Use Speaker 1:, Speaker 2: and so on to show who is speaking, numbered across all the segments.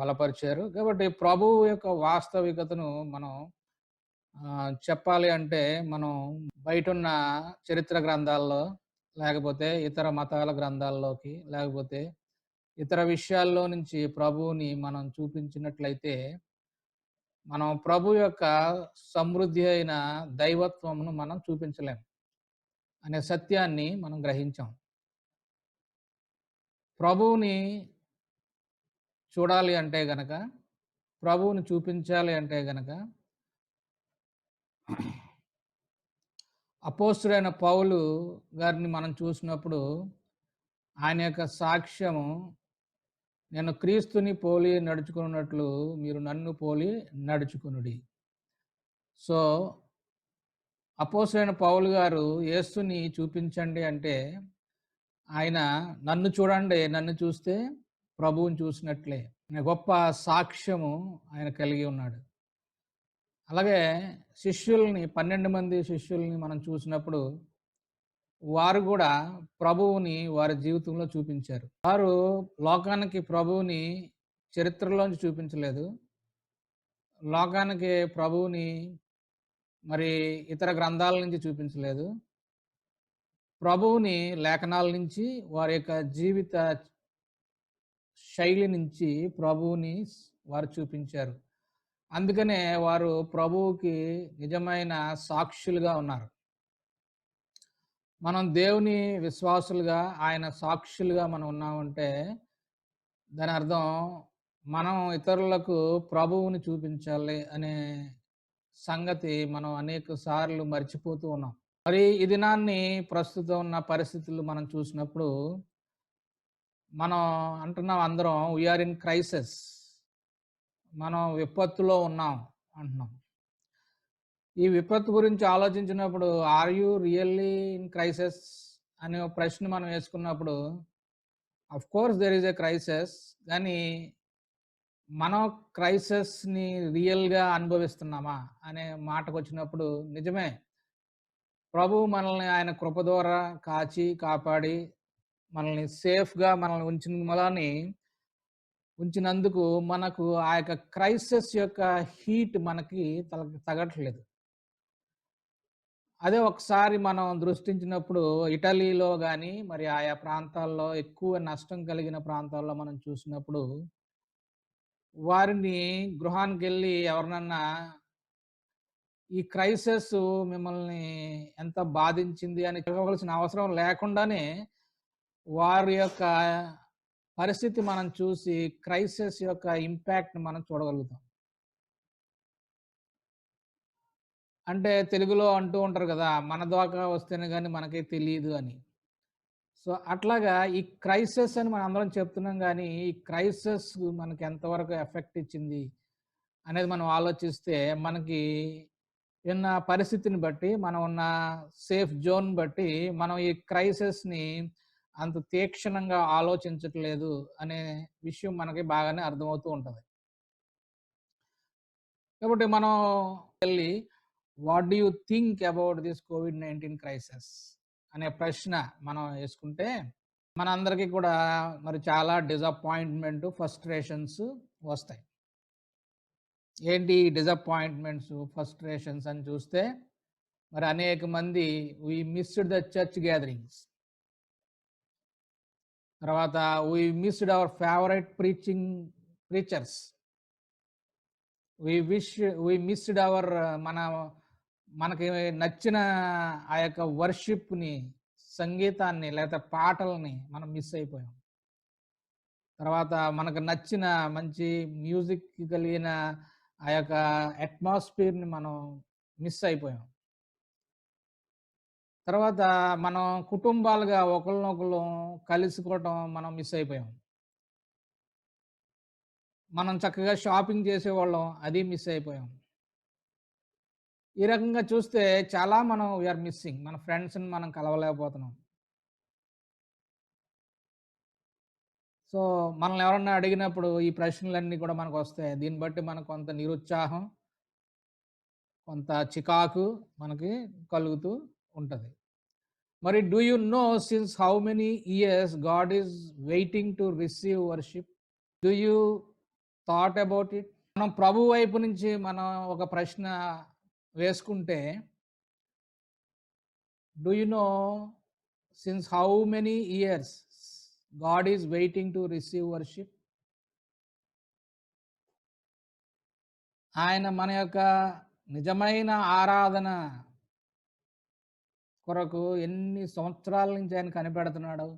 Speaker 1: బలపరిచారు. కాబట్టి ప్రభువు యొక్క వాస్తవికతను మనం చెప్పాలి అంటే మనం బయటున్న చరిత్ర గ్రంథాల్లో, లేకపోతే ఇతర మతాల గ్రంథాల్లోకి, లేకపోతే ఇతర విషయాల్లో నుంచి ప్రభువుని మనం చూపించినట్లయితే, మనం ప్రభు యొక్క సమృద్ధి అయిన దైవత్వమును మనం చూపించలేం అనే సత్యాన్ని మనం గ్రహించాం. ప్రభువుని చూడాలి అంటే గనక, ప్రభువుని చూపించాలి అంటే గనక అపోస్తలుడైన పౌలు గారిని మనం చూసినప్పుడు ఆయన యొక్క సాక్ష్యము, నేను క్రీస్తుని పోలి నడుచుకున్నట్లు మీరు నన్ను పోలి నడుచుకొనుడి. సో, అపోస్తలుడైన పౌలు గారు యేసుని చూపించండి అంటే ఆయన నన్ను చూడండి, నన్ను చూస్తే ప్రభువుని చూసినట్లే అనే గొప్ప సాక్ష్యము ఆయన కలిగి ఉన్నాడు. అలాగే 12 మంది శిష్యుల్ని మనం చూసినప్పుడు వారు కూడా ప్రభువుని వారి జీవితంలో చూపించారు. వారు లోకానికి ప్రభువుని చరిత్రలోంచి చూపించలేదు. లోకానికి ప్రభువుని మరి ఇతర గ్రంథాల నుంచి చూపించలేదు. ప్రభువుని లేఖనాల నుంచి, వారి యొక్క జీవిత శైలి నుంచి ప్రభువుని వారు చూపించారు. అందుకనే వారు ప్రభువుకి నిజమైన సాక్షులుగా ఉన్నారు. మనం దేవుని విశ్వాసులుగా, ఆయన సాక్షులుగా మనం ఉన్నామంటే దాని అర్థం మనం ఇతరులకు ప్రభువుని చూపించాలి అనే సంగతి మనం అనేక సార్లు మర్చిపోతూ ఉన్నాం. మరి ఈ దినాన్ని ప్రస్తుతం ఉన్న పరిస్థితులు మనం చూసినప్పుడు మనం అంటున్నాం అందరం వీఆర్ ఇన్ క్రైసిస్. మనం విపత్తులో ఉన్నాం అంటున్నాం. ఈ విపత్తు గురించి ఆలోచించినప్పుడు are you really in crisis అనే ఒక ప్రశ్న మనం వేసుకున్నప్పుడు of course there is a crisis. కానీ మనం క్రైసిస్‌ని రియల్‌గా అనుభవిస్తున్నామా అనే మాటకొచ్చినప్పుడు నిజమే. ప్రభువు మనల్ని ఆయన కృప ద్వారా కాచి, కాపాడి మనల్ని సేఫ్‌గా మనల్ని ఉంచినందుకు మనకు ఆ యొక్క క్రైసిస్ యొక్క హీట్ మనకి తగట్లేదు. అదే ఒకసారి మనం దృష్టించినప్పుడు ఇటలీలో గాని, మరి ఆయా ప్రాంతాల్లో ఎక్కువ నష్టం కలిగిన ప్రాంతాల్లో మనం చూసినప్పుడు, వారిని గృహానికెళ్ళి ఎవరినన్నా ఈ క్రైసిస్ మిమ్మల్ని ఎంత బాధించింది అని చెప్పవలసిన అవసరం లేకుండానే వారి యొక్క పరిస్థితి మనం చూసి క్రైసిస్ యొక్క ఇంపాక్ట్‌ని మనం చూడగలుగుతాం. అంటే తెలుగులో అంటూ ఉంటారు కదా! మన దాకా వస్తేనే గాని మనకి తెలీదు అని. సో, అట్లాగా ఈ క్రైసిస్ అని మనందరం చెప్తున్నాం గానీ, ఈ క్రైసిస్ మనకి ఎంతవరకు ఎఫెక్ట్ ఇచ్చింది అనేది మనం ఆలోచిస్తే, మనకి ఉన్న పరిస్థితిని బట్టి, మనం ఉన్న సేఫ్ జోన్ బట్టి, మనం ఈ క్రైసిస్‌ని అంత తీక్షణంగా ఆలోచించట్లేదు అనే విషయం మనకి బాగానే అర్థమవుతూ ఉంటది. కాబట్టి మనం వెళ్లి what do you think about this COVID-19 crisis అనే ప్రశ్న మనం యేసుకుంటే, మనందరికీ కూడా మరి చాలా డిసప్పాయింట్‌మెంట్, ఫ్రస్ట్రేషన్స్ వస్తాయి. ఏంటి డిసప్పాయింట్‌మెంట్స్, ఫ్రస్ట్రేషన్స్ అని చూస్తే, మరి అనేక మంది we missed the church gatherings. తర్వాత we missed our favourite preachers. We missed our మనకి నచ్చిన ఆ యొక్క వర్షిప్‌ని, సంగీతాన్ని లేకపోతే పాటల్ని మనం మిస్ అయిపోయాం. తర్వాత మనకు నచ్చిన మంచి మ్యూజిక్ కలిగిన ఆ యొక్క అట్మాస్ఫియర్‌ని మనం మిస్ అయిపోయాం. తర్వాత మనం కుటుంబాలుగా ఒకళ్ళనొకళ్ళం కలుసుకోవటం మనం మిస్ అయిపోయాం. మనం చక్కగా షాపింగ్ చేసేవాళ్ళం, అది మిస్ అయిపోయాం. ఈ రకంగా చూస్తే చాలా మనం వీఆర్ మిస్సింగ్. మన ఫ్రెండ్స్‌ని మనం కలవలేకపోతున్నాం. సో, మనల్ని ఎవరన్నా అడిగినప్పుడు ఈ ప్రశ్నలన్నీ కూడా మనకొస్తాయి. దీన్ని బట్టి మనకు కొంత నిరుత్సాహం, కొంత చికాకు మనకి కలుగుతూ ఉంటది. మరి do you know since how many years God is waiting to receive worship? Do you thought about it? మనం ప్రభు వైపు నుంచి మనం ఒక ప్రశ్న వేసుకుంటే, do you know since how many years God is waiting to receive worship? ఆయన మన యొక్క నిజమైన ఆరాధన కొరకు ఎన్ని సంవత్సరాల నుంచి ఆయన కనిపెడుతున్నాడు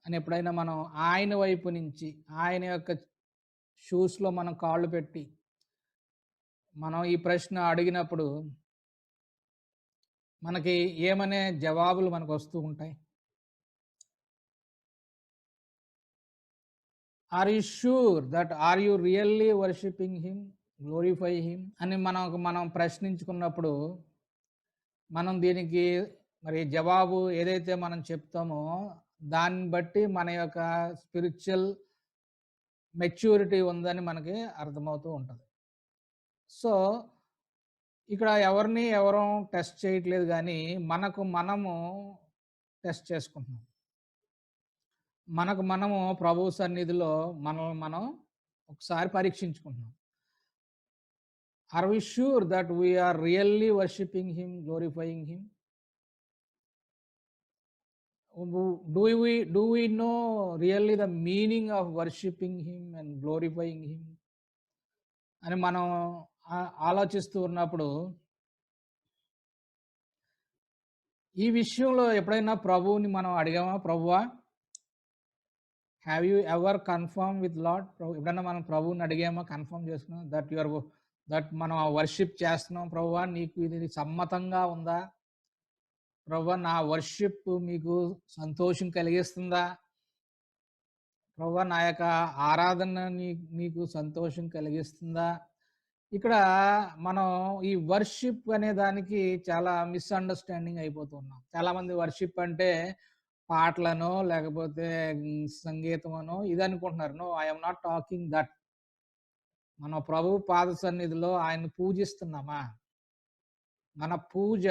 Speaker 1: అని ఎప్పుడైనా మనం ఆయన వైపు నుంచి, ఆయన యొక్క షూస్‌లో మనం కాళ్ళు పెట్టి, మనం ఈ ప్రశ్న అడిగినప్పుడు మనకి ఏమనే జవాబులు మనకొస్తూ ఉంటాయి? Are you sure that are you really worshipping him, glorify him అని మనం ప్రశ్నించుకున్నప్పుడు, మనం దీనికి మరి జవాబు ఏదైతే మనం చెప్తామో, దాన్ని బట్టి మన యొక్క స్పిరిచ్యువల్ మెచ్యూరిటీ ఉందని మనకి అర్థమవుతూ ఉంటది. సో, ఇక్కడ ఎవరిని ఎవరం టెస్ట్ చేయట్లేదు గానీ, మనకు మనము టెస్ట్ చేసుకుంటున్నాం. మనకు మనము ప్రభువు సన్నిధిలో మనల్ని మనం ఒకసారి పరీక్షించుకుంటున్నాం. Are we sure that we are really worshipping him, glorifying him? Do we know really the meaning of worshiping him and glorifying him అని మనం ఆలోచిస్తూ ఉన్నప్పుడు, ఈ విషయంలో ఎప్పుడైనా ప్రభువుని మనం అడిగామా? ప్రభువా, have you ever confirm with lord? ఎప్పుడైనా మనం ప్రభువుని అడిగామా? కన్ఫర్మ్ చేసుకున్నాం దట్ మనం వర్షిప్ చేస్తున్నాం ప్రభువా, నీకు ఇది సమ్మతంగా ఉందా? ప్రభువా, నా వర్షిప్ మీకు సంతోషం కలిగిస్తుందా? ప్రభువా, నా యొక్క ఆరాధన నీకు సంతోషం కలిగిస్తుందా? ఇక్కడ మనం ఈ వర్షిప్ అనే దానికి చాలా మిస్‌అండర్‌స్టాండింగ్ అయిపోతున్నాం. చాలామంది వర్షిప్ అంటే పాటలనో, లేకపోతే సంగీతమనో ఇదనుకుంటున్నారు. No, I am not talking that. మన ప్రభువు పాద సన్నిధిలో ఆయన్ని పూజిస్తున్నామా? మన పూజ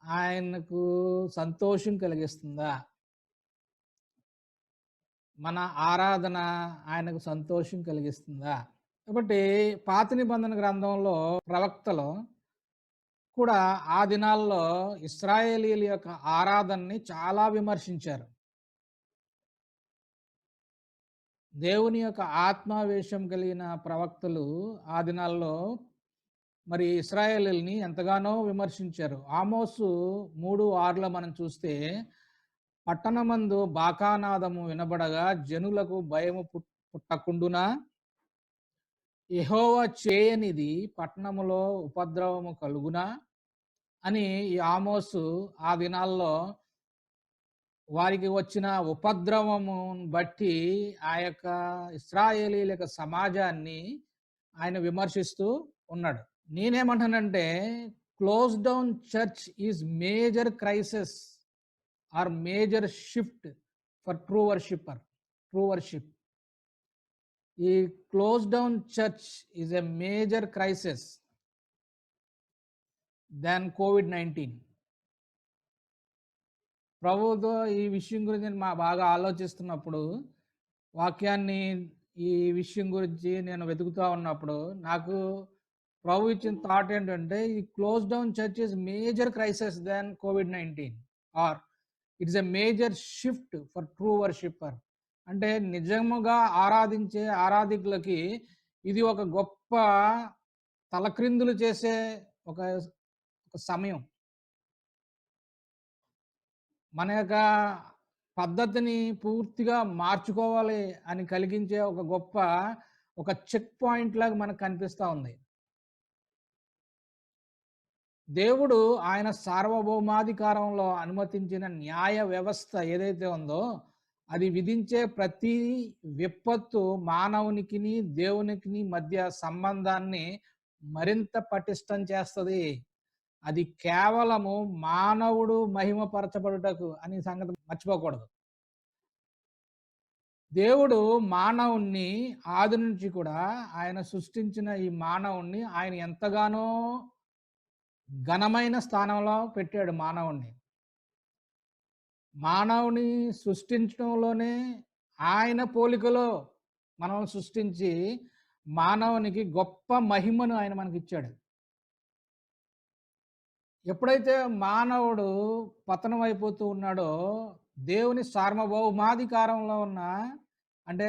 Speaker 1: ఆయనకు సంతోషం కలిగిస్తుందా? మన ఆరాధన ఆయనకు సంతోషం కలిగిస్తుందా? కాబట్టి పాత నిబంధన గ్రంథంలో ప్రవక్తలు కూడా ఆ దినాల్లో ఇశ్రాయేలీయుల యొక్క ఆరాధనని చాలా విమర్శించారు. దేవుని యొక్క ఆత్మావేశం కలిగిన ప్రవక్తలు ఆ దినాల్లో మరి ఇశ్రాయేలీయుల్ని ఎంతగానో విమర్శించారు. ఆమోసు 3:6లో మనం చూస్తే, పట్టణమందు బాకానాదము వినబడగా జనులకు భయము పుట్టకుండునా, యెహోవా చేయనిది పట్టణములో ఉపద్రవము కలుగునా అని ఈ ఆమోసు ఆ దినాల్లో వారికి వచ్చిన ఉపద్రవము బట్టి ఆ యొక్క ఇశ్రాయేలీయుల యొక్క సమాజాన్ని ఆయన విమర్శిస్తూ ఉన్నాడు. నేనేమంటానంటే, close down church is major crisis or major shift for true worship. ఈ close down church is a major crisis than COVID-19. ప్రభువుతో ఈ విషయం గురించి నేను బాగా ఆలోచిస్తున్నప్పుడు, వాక్యాన్ని ఈ విషయం గురించి నేను వెతుకుతూ ఉన్నప్పుడు, నాకు ప్రభు ఇచ్చిన థాట్ ఏంటంటే, ఈ close down church is major crisis than COVID-19 or it's a major shift for true worshipper. అంటే నిజముగా ఆరాధించే ఆరాధికులకి ఇది ఒక గొప్ప తలక్రిందులు చేసే ఒక సమయం. మన యొక్క పద్ధతిని పూర్తిగా మార్చుకోవాలి అని కలిగించే ఒక చెక్ పాయింట్ లాగా మనకు కనిపిస్తూ ఉంది. దేవుడు ఆయన సార్వభౌమాధికారంలో అనుమతించిన న్యాయ వ్యవస్థ ఏదైతే ఉందో, అది విధించే ప్రతి విపత్తు మానవునికిని దేవునికిని మధ్య సంబంధాన్ని మరింత పటిష్టం చేస్తుంది. అది కేవలము మానవుడు మహిమపరచబడుటకు అని సంగతి మర్చిపోకూడదు. దేవుడు మానవుణ్ణి ఆది నుంచి కూడా ఆయన సృష్టించిన ఈ మానవుణ్ణి ఆయన ఎంతగానో ఘనమైన స్థానంలో పెట్టాడు. మానవుని సృష్టించడంలోనే ఆయన పోలికలో మనల్ని సృష్టించి మానవునికి గొప్ప మహిమను ఆయన మనకిచ్చాడు. ఎప్పుడైతే మానవుడు పతనం అయిపోతూ ఉన్నాడో, దేవుని సార్వభౌమాధికారంలో ఉన్న అంటే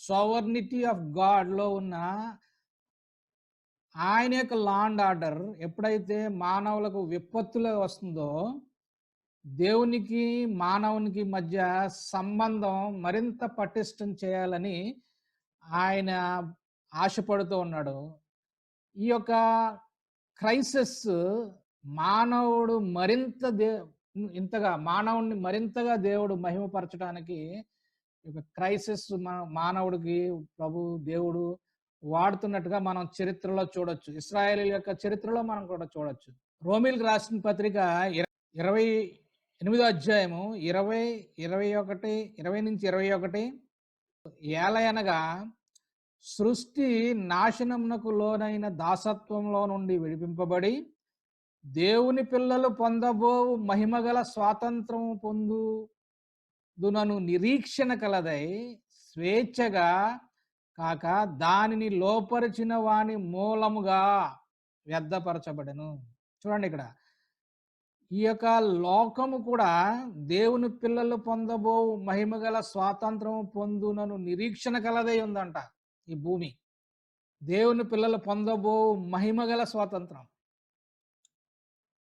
Speaker 1: సోవర్నిటీ ఆఫ్ గాడ్‌లో ఉన్న ఆయన యొక్క లా అండ్ ఆర్డర్ ఎప్పుడైతే మానవులకు విపత్తులో వస్తుందో, దేవునికి, మానవునికి మధ్య సంబంధం మరింత పటిష్టం చేయాలని ఆయన ఆశపడుతూ ఉన్నాడు. ఈ యొక్క క్రైసిస్ మానవుడు మరింత ఇంతగా మానవుడిని మరింతగా దేవుడు మహిమపరచడానికి ఈ యొక్క క్రైసిస్ మానవుడికి దేవుడు వాడుతున్నట్టుగా మనం చరిత్రలో చూడొచ్చు. ఇశ్రాయేలీయుల యొక్క చరిత్రలో మనం కూడా చూడొచ్చు. రోమీయులకు రాసిన పత్రిక 28వ అధ్యాయము 20, 21, 20-21 ఏలయనగా సృష్టి నాశనమునకు లోనైన దాసత్వంలో నుండి విడిపింపబడి దేవుని పిల్లలు పొందబోవు మహిమగల స్వాతంత్రము పొందునను నిరీక్షణ కలదై స్వేచ్ఛగా కాక దానిని లోపరిచిన వాని మూలముగా వ్యర్థపరచబడెను. చూడండి, ఇక్కడ ఈ యొక్క లోకము కూడా దేవుని పిల్లలు పొందబో మహిమగల స్వాతంత్రము పొందునను నిరీక్షణ కలదై ఉందంట. ఈ భూమి దేవుని పిల్లలు పొందబో మహిమగల స్వాతంత్రం.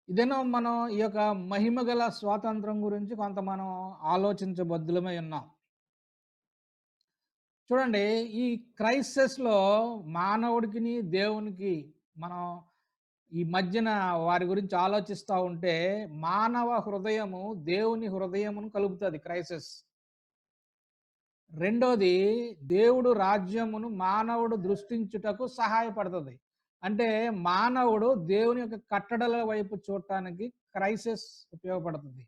Speaker 1: ఇదేనో మనం ఈ యొక్క మహిమగల స్వాతంత్రం గురించి కొంత మనం ఆలోచించబద్దులమై ఉన్నాం. చూడండి, ఈ క్రైసిస్లో మానవుడికి దేవునికి మనం ఈ మధ్యన వారి గురించి ఆలోచిస్తూ ఉంటే మానవ హృదయము దేవుని హృదయమును కలుపుతుంది క్రైసిస్. రెండోది, దేవుడు రాజ్యమును మానవుడు దృష్టించుటకు సహాయపడుతుంది. అంటే మానవుడు దేవుని యొక్క కట్టడల వైపు చూడటానికి క్రైసిస్ ఉపయోగపడుతుంది.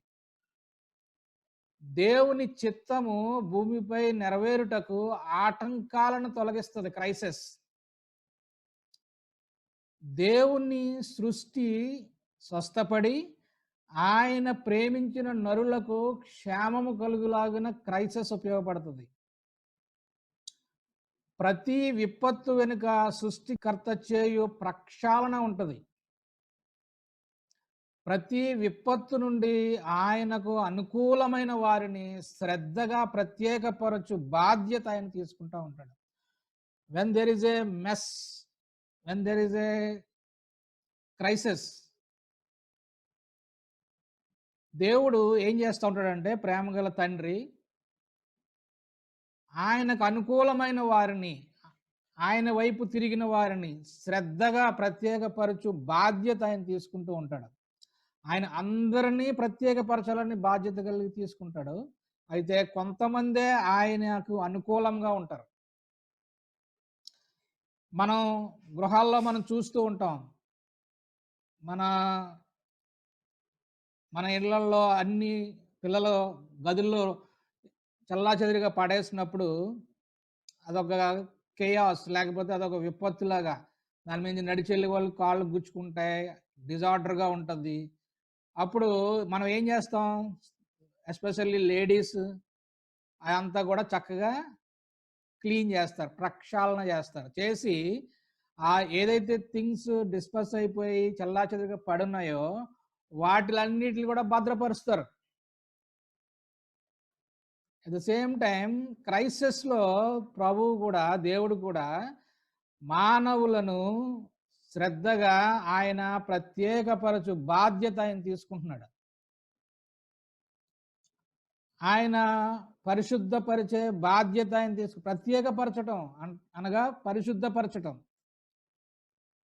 Speaker 1: దేవుని చిత్తము భూమిపై నెరవేరుటకు ఆటంకాలను తొలగిస్తుంది క్రైసిస్. దేవుని సృష్టి స్వస్థపడి ఆయన ప్రేమించిన నరులకు క్షేమము కలుగులాగిన క్రైసిస్ ఉపయోగపడుతుంది. ప్రతి విపత్తు వెనుక సృష్టికర్త చేయు ప్రక్షాళన ఉంటుంది. ప్రతి విపత్తు నుండి ఆయనకు అనుకూలమైన వారిని శ్రద్ధగా ప్రత్యేకపరచు బాధ్యత ఆయన తీసుకుంటూ ఉంటాడు. When there is a mess, when there is a crisis, దేవుడు ఏం చేస్తూ ఉంటాడంటే, ప్రేమగల తండ్రి ఆయనకు అనుకూలమైన వారిని, ఆయన వైపు తిరిగిన వారిని శ్రద్ధగా ప్రత్యేకపరచు బాధ్యత ఆయన తీసుకుంటూ ఉంటాడు. ఆయన అందరినీ ప్రత్యేకపరచాలని బాధ్యత కలిగి తీసుకుంటాడు. అయితే కొంతమందే ఆయనకు అనుకూలంగా ఉంటారు. మనం గృహాల్లో మనం చూస్తూ ఉంటాం. మన మన ఇళ్లల్లో అన్ని పిల్లలు గదుల్లో చల్లాచెదురుగా పడేసినప్పుడు అదొక కేయాస్, లేకపోతే అదొక విపత్తులాగా దాని మీద నడిచెళ్ళే వాళ్ళు కాళ్ళు గుచ్చుకుంటాయి, డిజార్డర్గా ఉంటుంది. అప్పుడు మనం ఏం చేస్తాం, ఎస్పెషల్లీ లేడీస్ అదంతా కూడా చక్కగా క్లీన్ చేస్తారు, ప్రక్షాళన చేస్తారు. చేసి ఏదైతే థింగ్స్ డిస్పస్ అయిపోయి చల్లాచెదురుగా పడున్నాయో వాటిలన్నిటిని కూడా భద్రపరుస్తారు. అట్ ద సేమ్ టైం క్రైసిస్లో ప్రభువు కూడా, దేవుడు కూడా మానవులను శ్రద్ధగా ఆయన ప్రత్యేకపరచు బాధ్యత ఆయన తీసుకుంటున్నాడు. ఆయన పరిశుద్ధపరిచే బాధ్యత ఆయన ప్రత్యేకపరచటం అనగా పరిశుద్ధపరచటం,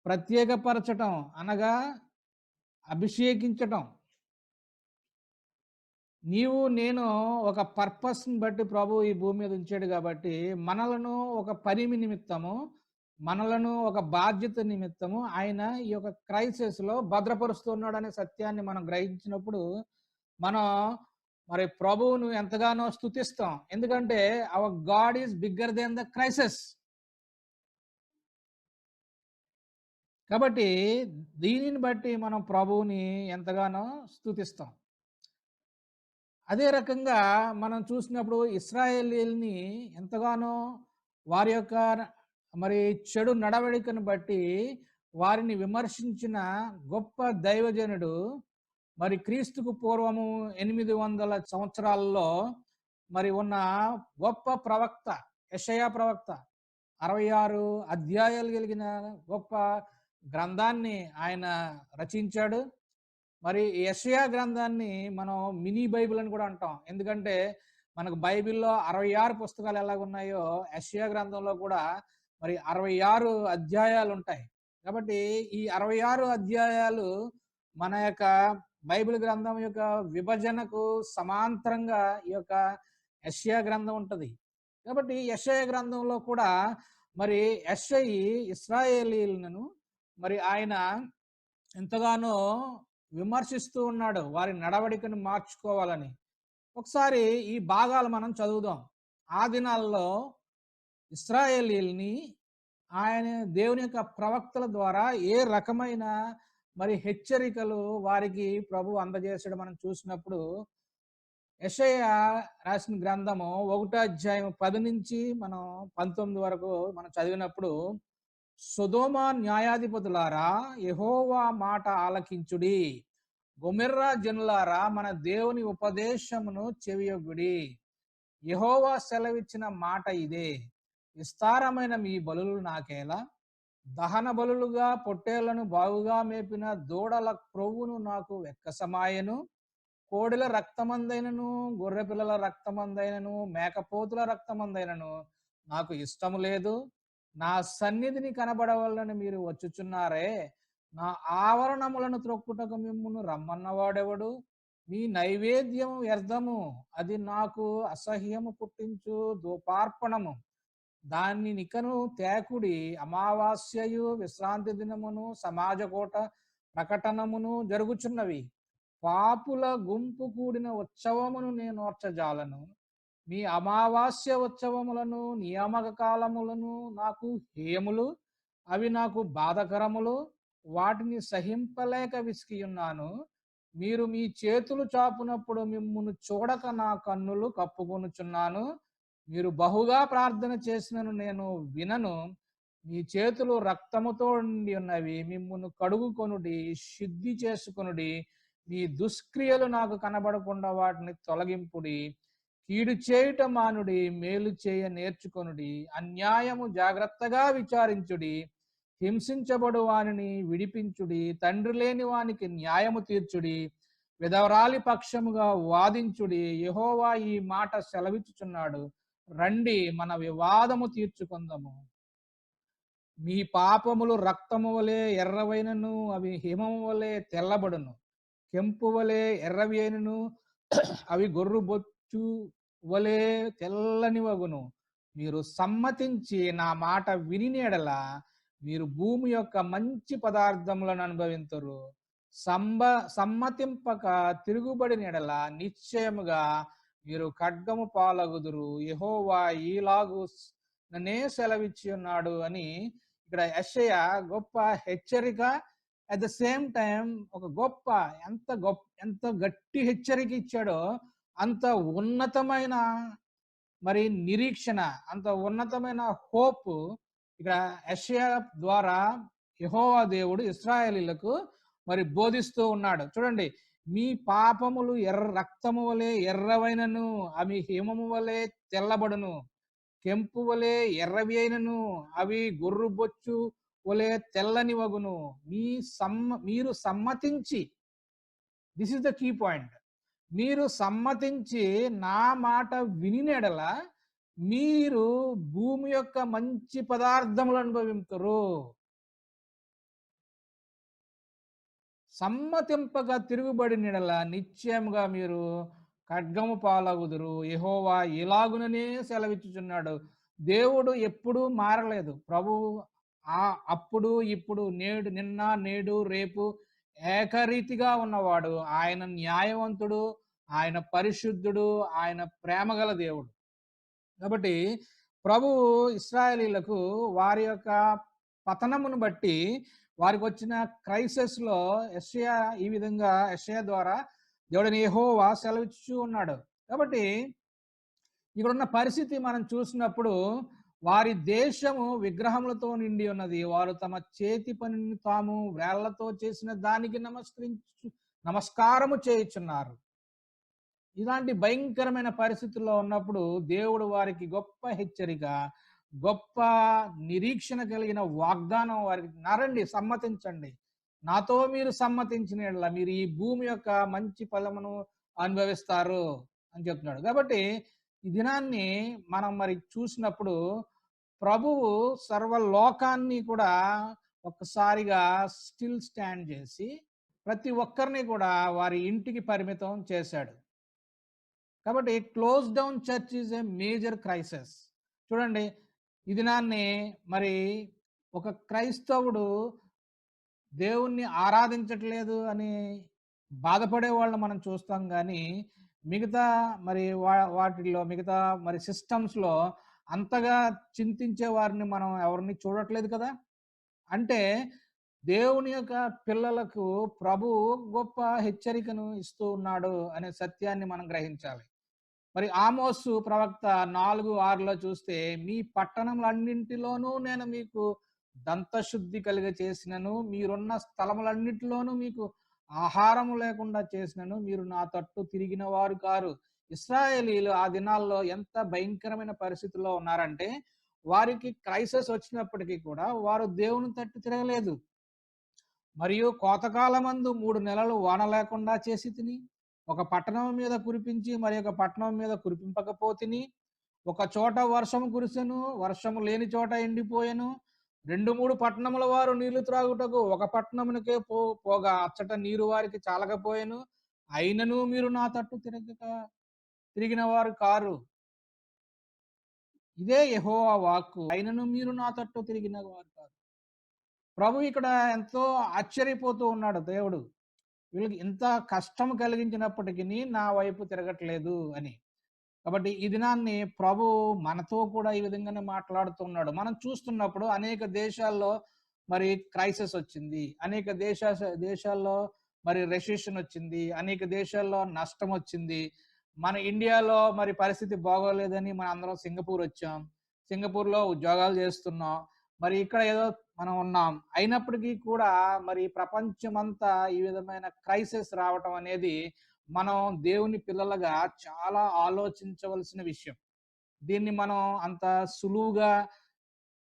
Speaker 1: ప్రత్యేకపరచటం అనగా అభిషేకించటం. నీవు నేను ఒక పర్పస్ని బట్టి ప్రభు ఈ భూమి మీద ఉంచాడు కాబట్టి మనలను ఒక పరిమి నిమిత్తము, మనలను ఒక బాధ్యత నిమిత్తము ఆయన ఈ యొక్క క్రైసిస్లో భద్రపరుస్తున్నాడు అనే సత్యాన్ని మనం గ్రహించినప్పుడు మనం మరి ప్రభువును ఎంతగానో స్తుతిస్తాం. ఎందుకంటే hour God is bigger than the crisis. కాబట్టి దీనిని బట్టి మనం ప్రభువుని ఎంతగానో స్తుతిస్తాం. అదే రకంగా మనం చూసినప్పుడు ఇశ్రాయేలీయుల్ని ఎంతగానో వారి యొక్క మరి చెడు నడవడికను బట్టి వారిని విమర్శించిన గొప్ప దైవజనుడు మరి క్రీస్తుకు పూర్వము 800 సంవత్సరాల్లో మరి ఉన్న గొప్ప ప్రవక్త యెషయా ప్రవక్త 66 అధ్యాయాలు కలిగిన గొప్ప గ్రంథాన్ని ఆయన రచించాడు. మరి యెషయా గ్రంథాన్ని మనం మినీ బైబిల్ అని కూడా అంటాం. ఎందుకంటే మనకు బైబిల్‌లో 66 పుస్తకాలు ఎలాగున్నాయో యెషయా గ్రంథంలో కూడా మరి 66 అధ్యాయాలుంటాయి. కాబట్టి ఈ 66 అధ్యాయాలు మన యొక్క బైబిల్ గ్రంథం యొక్క విభజనకు సమాంతరంగా ఈ యొక్క యెషయా గ్రంథం ఉంటది. కాబట్టి యెషయా గ్రంథంలో కూడా మరి యెషయి ఇశ్రాయేలీయులను మరి ఆయన ఎంతగానో విమర్శిస్తూ ఉన్నాడు వారి నడవడికను మార్చుకోవాలని. ఒకసారి ఈ భాగాలు మనం చదువుదాం. ఆ దినాల్లో ఇశ్రాయేలీయుల్ని ఆయన దేవుని యొక్క ప్రవక్తల ద్వారా ఏ రకమైన మరి హెచ్చరికలు వారికి ప్రభువు అందజేసాడో మనం చూసినప్పుడు యెషయా రాసిన గ్రంథము 1వ అధ్యాయం 10 నుంచి మనం 19 వరకు మనం చదివినప్పుడు, సొదొమ న్యాయాధిపతులారా యెహోవా మాట ఆలకించుడి, గొమొర్రా జనులారా మన దేవుని ఉపదేశమును చెవియొగ్గుడి. యెహోవా సెలవిచ్చిన మాట ఇదే, విస్తారమైన మీ బలులు నాకేలా, దహన బలులుగా పొట్టేళ్లను బాగుగా మేపిన దూడల క్రొవ్వును నాకు వెక్కసమాయెను. కోడెల రక్తమందైనను గొర్రెపిల్లల రక్తమందైనను మేకపోతుల రక్తమందైనను నాకు ఇష్టము లేదు. నా సన్నిధిని కనబడవలనని మీరు వచ్చుచున్నారే, నా ఆవరణములను త్రొక్కుటకు మిమ్మును రమ్మన్నవాడెవడు? మీ నైవేద్యము వ్యర్థము, అది నాకు అసహ్యము పుట్టించు ధూపార్పణము. దాన్ని నికను తేకుడి. అమావాస్యయు విశ్రాంతి దినమును సమాజకోట ప్రకటనమును జరుగుచున్నవి. పాపుల గుంపు కూడిన ఉత్సవమును నేను ఓర్చజాలను. మీ అమావాస్య ఉత్సవములను నియామక కాలములను నాకు హేయములు, అవి నాకు బాధకరములు. వాటిని సహింపలేక విసికియున్నాను. మీరు మీ చేతులు చాపునప్పుడు మిమ్మును చూడక నా కన్నులు కప్పుకొనుచున్నాను. మీరు బహుగా ప్రార్థన చేసినను నేను వినను. మీ చేతులు రక్తముతో నిండి ఉన్నవి. మిమ్మును కడుగుకొనుడి, శుద్ధి చేసుకొనుడి. మీ దుష్క్రియలు నాకు కనబడకుండా వాటిని తొలగింపుడి. కీడు చేయుట మానుడి, మేలు చేయ నేర్చుకొనుడి. అన్యాయము జాగ్రత్తగా విచారించుడి. హింసించబడు వానిని విడిపించుడి. తండ్రి లేని వానికి న్యాయము తీర్చుడి. విధవరాలి పక్షముగా వాదించుడి. యెహోవా ఈ మాట సెలవిచ్చుచున్నాడు, రండి మన వివాదము తీర్చుకుందాము. మీ పాపములు రక్తము వలె ఎర్రవైనను అవి హిమము వలె తెల్లబడును. కెంపు వలె ఎర్రవి అయినను అవి గొర్రు బొచ్చు వలె తెల్లని వగును. మీరు సమ్మతించి నా మాట విని ఎడల మీరు భూమి యొక్క మంచి పదార్థములను అనుభవింతురు. సమ్మతింపక తిరుగుబడిన ఎడల నిశ్చయముగా మీరు ఖడ్గము పాలగుదురు. యెహోవా ఈలాగు నన్నే సెలవిచ్చి ఉన్నాడు అని ఇక్కడ యెషయా గొప్ప హెచ్చరిక, అట్ ద సేమ్ టైం ఒక ఎంత గట్టి హెచ్చరిక ఇచ్చాడో అంత ఉన్నతమైన మరి నిరీక్షణ, అంత ఉన్నతమైన హోప్ ఇక్కడ యెషయా ద్వారా యెహోవా దేవుడు ఇశ్రాయేలీయులకు మరి బోధిస్తూ ఉన్నాడు. చూడండి, మీ పాపములు రక్తము వలె ఎర్రవైనను అవి హిమము వలె తెల్లబడును. కెంపు వలె ఎర్రవి అయినను అవి గొర్రు బొచ్చు వలె తెల్లని వగును. మీరు సమ్మతించి, this is the key point, మీరు సమ్మతించి నా మాట వినినెడల మీరు భూమి యొక్క మంచి పదార్థములు అనుభవింతురు. సమ్మతింపగా తిరుగుబడినెడల నిశ్చయముగా మీరు ఖడ్గము పాలగుదురు. యెహోవా ఇలాగుననే సెలవిచ్చుచున్నాడు. దేవుడు ఎప్పుడూ మారలేదు. ప్రభువు అప్పుడు ఇప్పుడు నేడు నిన్న నేడు రేపు ఏకరీతిగా ఉన్నవాడు. ఆయన న్యాయవంతుడు, ఆయన పరిశుద్ధుడు, ఆయన ప్రేమగల దేవుడు. కాబట్టి ప్రభువు ఇశ్రాయేలీయులకు వారి యొక్క పతనమును బట్టి వారికి వచ్చిన క్రైసిస్లో యెషయా ఈ విధంగా యెషయా ద్వారా దేవుడైన యెహోవా సెలవిచ్చుచూ ఉన్నాడు. కాబట్టి ఇక్కడున్న పరిస్థితి మనం చూసినప్పుడు వారి దేశము విగ్రహములతో నిండి ఉన్నది. వారు తమ చేతి పనిని తాము వేళ్లతో చేసిన దానికి నమస్కారము చేయుచున్నారు. ఇలాంటి భయంకరమైన పరిస్థితుల్లో ఉన్నప్పుడు దేవుడు వారికి గొప్ప హెచ్చరిక, గొప్ప నిరీక్షణ కలిగిన వాగ్దానం వారికి, నరండి సమ్మతించండి. నాతో మీరు సమ్మతించిన యెడల మీరు ఈ భూమి యొక్క మంచి ఫలమును అనుభవిస్తారు అని చెప్తున్నాడు. కాబట్టి ఈ దినాన్ని మనం మరి చూసినప్పుడు ప్రభువు సర్వలోకాన్ని కూడా ఒక్కసారిగా స్టిల్ స్టాండ్ చేసి ప్రతి ఒక్కరిని కూడా వారి ఇంటికి పరిమితం చేశాడు. కాబట్టి close down church is a major crisis. చూడండి, ఈ దినాన్ని మరి ఒక క్రైస్తవుడు దేవుణ్ణి ఆరాధించట్లేదు అని బాధపడే వాళ్ళని మనం చూస్తాం కానీ, మిగతా మరి వాటిల్లో మిగతా మరి సిస్టమ్స్లో అంతగా చింతించే వారిని మనం ఎవరిని చూడట్లేదు కదా. అంటే దేవుని యొక్క పిల్లలకు ప్రభు గొప్ప హెచ్చరికను ఇస్తూ ఉన్నాడు అనే సత్యాన్ని మనం గ్రహించాలి. మరి ఆమోసు ప్రవక్త 4:6లో చూస్తే, మీ పట్టణములన్నింటిలోనూ నేను మీకు దంతశుద్ధి కలిగ చేసినను, మీరున్న స్థలములన్నిటిలోనూ మీకు ఆహారము లేకుండా చేసినను, మీరు నా తట్టు తిరిగిన వారు కారు. ఇశ్రాయేలీలు ఆ దినాల్లో ఎంత భయంకరమైన పరిస్థితుల్లో ఉన్నారంటే, వారికి క్రైసిస్ వచ్చినప్పటికీ కూడా వారు దేవుని తట్టు తిరగలేదు. మరియు కోతకాలమందు 3 నెలలు వాన లేకుండా చేసి తిని, ఒక పట్టణం మీద కురిపించి మరి ఒక పట్టణం మీద కురిపింపకపోతిని, ఒక చోట వర్షము కురిసెను, వర్షము లేని చోట ఎండిపోయెను. 2, 3 పట్టణముల వారు నీళ్లు త్రాగుటకు ఒక పట్టణమునకే పోగా అచ్చట నీరు వారికి చాలకపోయెను. అయినను మీరు నా తట్టు తిరిగిన వారు కారు. ఇదే యెహోవా వాక్కు. అయినను మీరు నా తట్టు తిరిగిన వారు కారు. ప్రభు ఇక్కడ ఎంతో ఆశ్చర్యపోతూ ఉన్నాడు దేవుడు. వీళ్ళకి ఇంత కష్టం కలిగించినప్పటికీ నా వైపు తిరగట్లేదు అని. కాబట్టి ఈ దినాన్ని ప్రభు మనతో కూడా ఈ విధంగానే మాట్లాడుతున్నాడు. మనం చూస్తున్నప్పుడు అనేక దేశాల్లో మరి క్రైసిస్ వచ్చింది. అనేక దేశాల్లో మరి రెసిషన్ వచ్చింది. అనేక దేశాల్లో నష్టం వచ్చింది. మన ఇండియాలో మరి పరిస్థితి బాగోలేదని మన అందరం సింగపూర్ వచ్చాం. సింగపూర్‌లో ఉద్యోగాలు చేస్తున్నాం. మరి ఇక్కడ ఏదో మనం ఉన్నాం. అయినప్పటికీ కూడా మరి ప్రపంచమంతా ఈ విధమైన క్రైసిస్ రావటం అనేది మనం దేవుని పిల్లలుగా చాలా ఆలోచించవలసిన విషయం. దీన్ని మనం అంత సులువుగా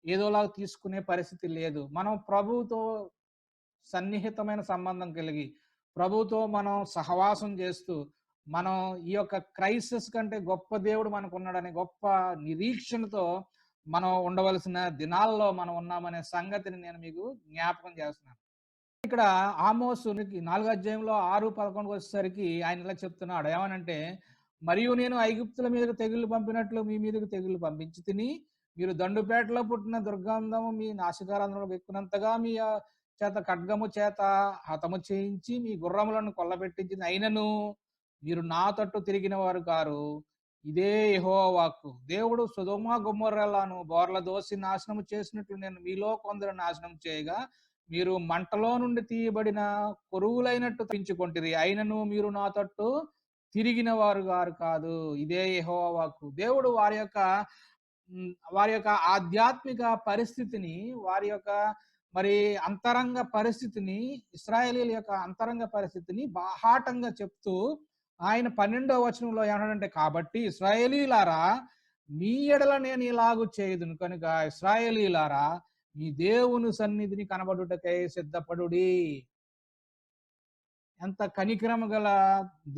Speaker 1: ఏదోలాగా తీసుకునే పరిస్థితి లేదు. మనం ప్రభువుతో సన్నిహితమైన సంబంధం కలిగి, ప్రభువుతో మనం సహవాసం చేస్తూ, మనం ఈ యొక్క క్రైసిస్ కంటే గొప్ప దేవుడు మనకున్నాడనే గొప్ప నిరీక్షణతో మనం ఉండవలసిన దినాల్లో మనం ఉన్నామనే సంగతిని నేను మీకు జ్ఞాపకం చేస్తున్నాను. ఇక్కడ ఆమోసునికి 4వ అధ్యాయంలో 6-11 వచ్చేసరికి ఆయన ఇలా చెప్తున్నాడు. ఏమనంటే, మరియు నేను ఐగుప్తుల మీదకు తెగుళ్లు పంపినట్లు మీ మీదకు తెగుళ్లు పంపించి తిని, మీరు దండుపేటలో పుట్టిన దుర్గంధము మీ నాసికారంధ్రంలోకి ఎక్కునంతగా మీ చేత ఖడ్గము చేత హతము చేయించి మీ గుర్రములను కొల్లబెట్టించింది. అయినను మీరు నా తట్టు తిరిగిన వారు కారు. ఇదే యెహోవా వాక్కు. దేవుడు సొదొమ గొమొర్రాలను బోర్ల దోసి నాశనము చేసినట్లు నేను మీలో కొందరు నాశనం చేయగా, మీరు మంటలో నుండి తీయబడిన కొరువులైనట్టు తప్పించుకొంటిరి. అయినను మీరు నా తట్టు తిరిగిన వారు గారు కాదు. ఇదే యెహోవా వాక్కు. దేవుడు వారి యొక్క ఆధ్యాత్మిక పరిస్థితిని, వారి యొక్క మరి అంతరంగ పరిస్థితిని, ఇశ్రాయేలీయుల యొక్క అంతరంగ పరిస్థితిని బాహాటంగా చెప్తూ ఆయన 12వ వచనంలో ఏమన్నాడంటే, కాబట్టి ఇశ్రాయేలీయులారా మీ ఎడల నేను ఇలాగు చేయుదును కనుక ఇశ్రాయేలీయులారా మీ దేవుని సన్నిధిని కనబడుటకై సిద్ధపడుడి. ఎంత కనికరము గల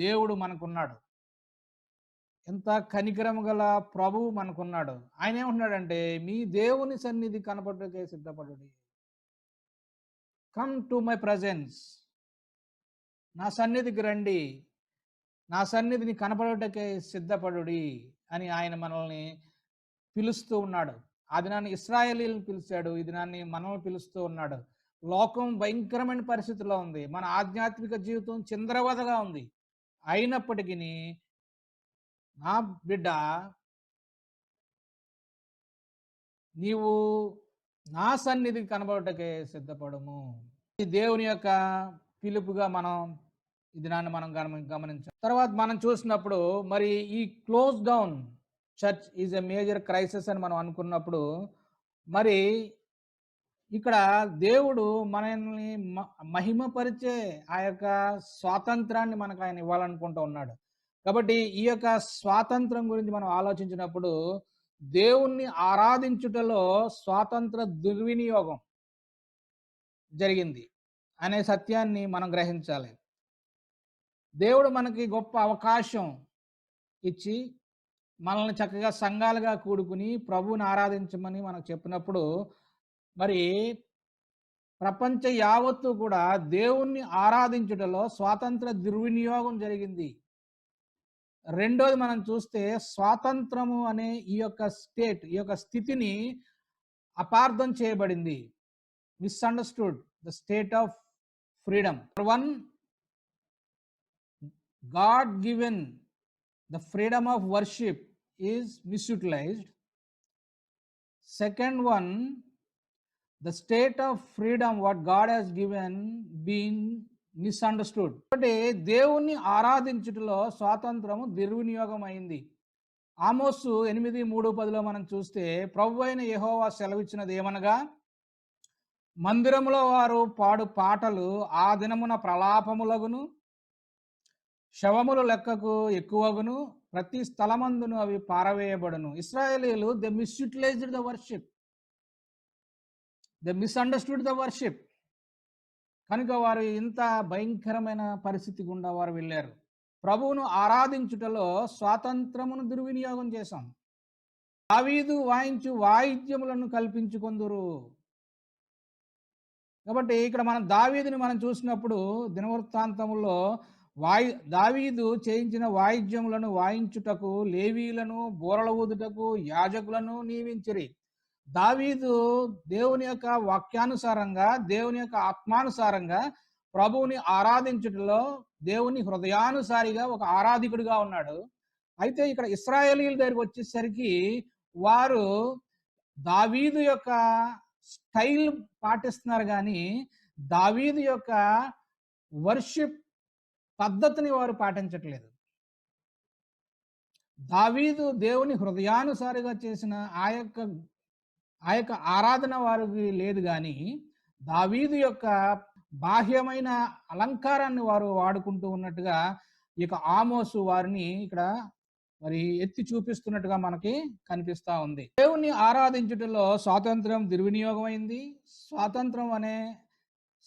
Speaker 1: దేవుడు మనకున్నాడు. ఎంత కనికరము గల ప్రభువు మనకున్నాడు. ఆయన ఏమంటున్నాడంటే, మీ దేవుని సన్నిధి కనబడుటకై సిద్ధపడుడి. Come to my presence. నా సన్నిధికి రండి. నా సన్నిధిని కనపడుటకై సిద్ధపడుడి అని ఆయన మనల్ని పిలుస్తూ ఉన్నాడు. ఆ దినాన్ని ఇశ్రాయేలీయులను పిలిచాడు. ఈ దినాన్ని మనల్ని పిలుస్తూ ఉన్నాడు. లోకం భయంకరమైన పరిస్థితుల్లో ఉంది. మన ఆధ్యాత్మిక జీవితం చిందరవదగా ఉంది. అయినప్పటికీ నా బిడ్డ, నీవు నా సన్నిధికి కనబడుటకే సిద్ధపడము. ఈ దేవుని యొక్క పిలుపుగా మనం ఈ దినాన్ని మనం గమనించాం. తర్వాత మనం చూసినప్పుడు మరి ఈ close down church is a major crisis అని మనం అనుకున్నప్పుడు, మరి ఇక్కడ దేవుడు మనల్ని మహిమపరిచే ఆ యొక్క స్వాతంత్రాన్ని మనకు ఆయన ఇవ్వాలనుకుంటూ ఉన్నాడు. కాబట్టి ఈ యొక్క స్వాతంత్రం గురించి మనం ఆలోచించినప్పుడు, దేవుణ్ణి ఆరాధించుటలో స్వాతంత్ర దుర్వినియోగం జరిగింది అనే సత్యాన్ని మనం గ్రహించాలి. దేవుడు మనకి గొప్ప అవకాశం ఇచ్చి, మనల్ని చక్కగా సంఘాలుగా కూడుకుని ప్రభువుని ఆరాధించమని మనకు చెప్పినప్పుడు, మరి ప్రపంచ యావత్తు కూడా దేవుణ్ణి ఆరాధించుటలో స్వాతంత్ర దుర్వినియోగం జరిగింది. రెండోది మనం చూస్తే స్వాతంత్రము అనే ఈ యొక్క ఈ యొక్క స్థితిని అపార్థం చేయబడింది. Misunderstood the state of freedom. One, God given the freedom of worship is misutilised. Second one, the state of freedom what God has given being misunderstood. అంటే దేవుణ్ణి ఆరాధించుటలో స్వాతంత్రము దుర్వినియోగం అయింది. ఆమోసు 8:3-10లో మనం చూస్తే, ప్రభువైన యెహోవా సెలవిచ్చినది ఏమనగా, మందిరములో వారు పాడు పాటలు ఆ దినమున ప్రలాపములగును, శవములు లెక్కకు ఎక్కువగును, ప్రతి స్థలమందును అవి పారవేయబడును. ఇశ్రాయేలీయులు they misutilised the worship. They misunderstood the worship. కనుక వారు ఇంత భయంకరమైన పరిస్థితి గుండా వారు వెళ్ళారు. ప్రభువును ఆరాధించుటలో స్వాతంత్రమును దుర్వినియోగం చేశాం. దావీదు వాయించు వాయిద్యములను కల్పించుకొందురు. కాబట్టి ఇక్కడ మనం దావీదుని మనం చూసినప్పుడు దినవృత్తాంతములో దావీదు చేయించిన వాయిద్యములను వాయించుటకు లేవీలను, బూరల ఊదుటకు యాజకులను నియమించిరి. దావీదు దేవుని యొక్క వాక్యానుసారంగా, దేవుని యొక్క ఆత్మానుసారంగా ప్రభువుని ఆరాధించుటలో దేవుని హృదయానుసారిగా ఒక ఆరాధికుడిగా ఉన్నాడు. అయితే ఇక్కడ ఇశ్రాయేలీయుల దగ్గరికి వచ్చేసరికి వారు దావీదు యొక్క స్టైల్ పాటిస్తున్నారు కానీ దావీదు యొక్క వర్షిప్ పద్ధతిని వారు పాటించట్లేదు. దావీదు దేవుని హృదయానుసారిగా చేసిన ఆ యొక్క ఆరాధన వారికి లేదు కానీ దావీదు యొక్క బాహ్యమైన అలంకారాన్ని వారు వాడుకుంటూ ఉన్నట్టుగా ఇక ఆమోసు వారిని ఇక్కడ మరి ఎత్తి చూపిస్తున్నట్టుగా మనకి కనిపిస్తా ఉంది. దేవుణ్ణి ఆరాధించుటలో స్వాతంత్రం దుర్వినియోగమైంది. స్వాతంత్రం అనే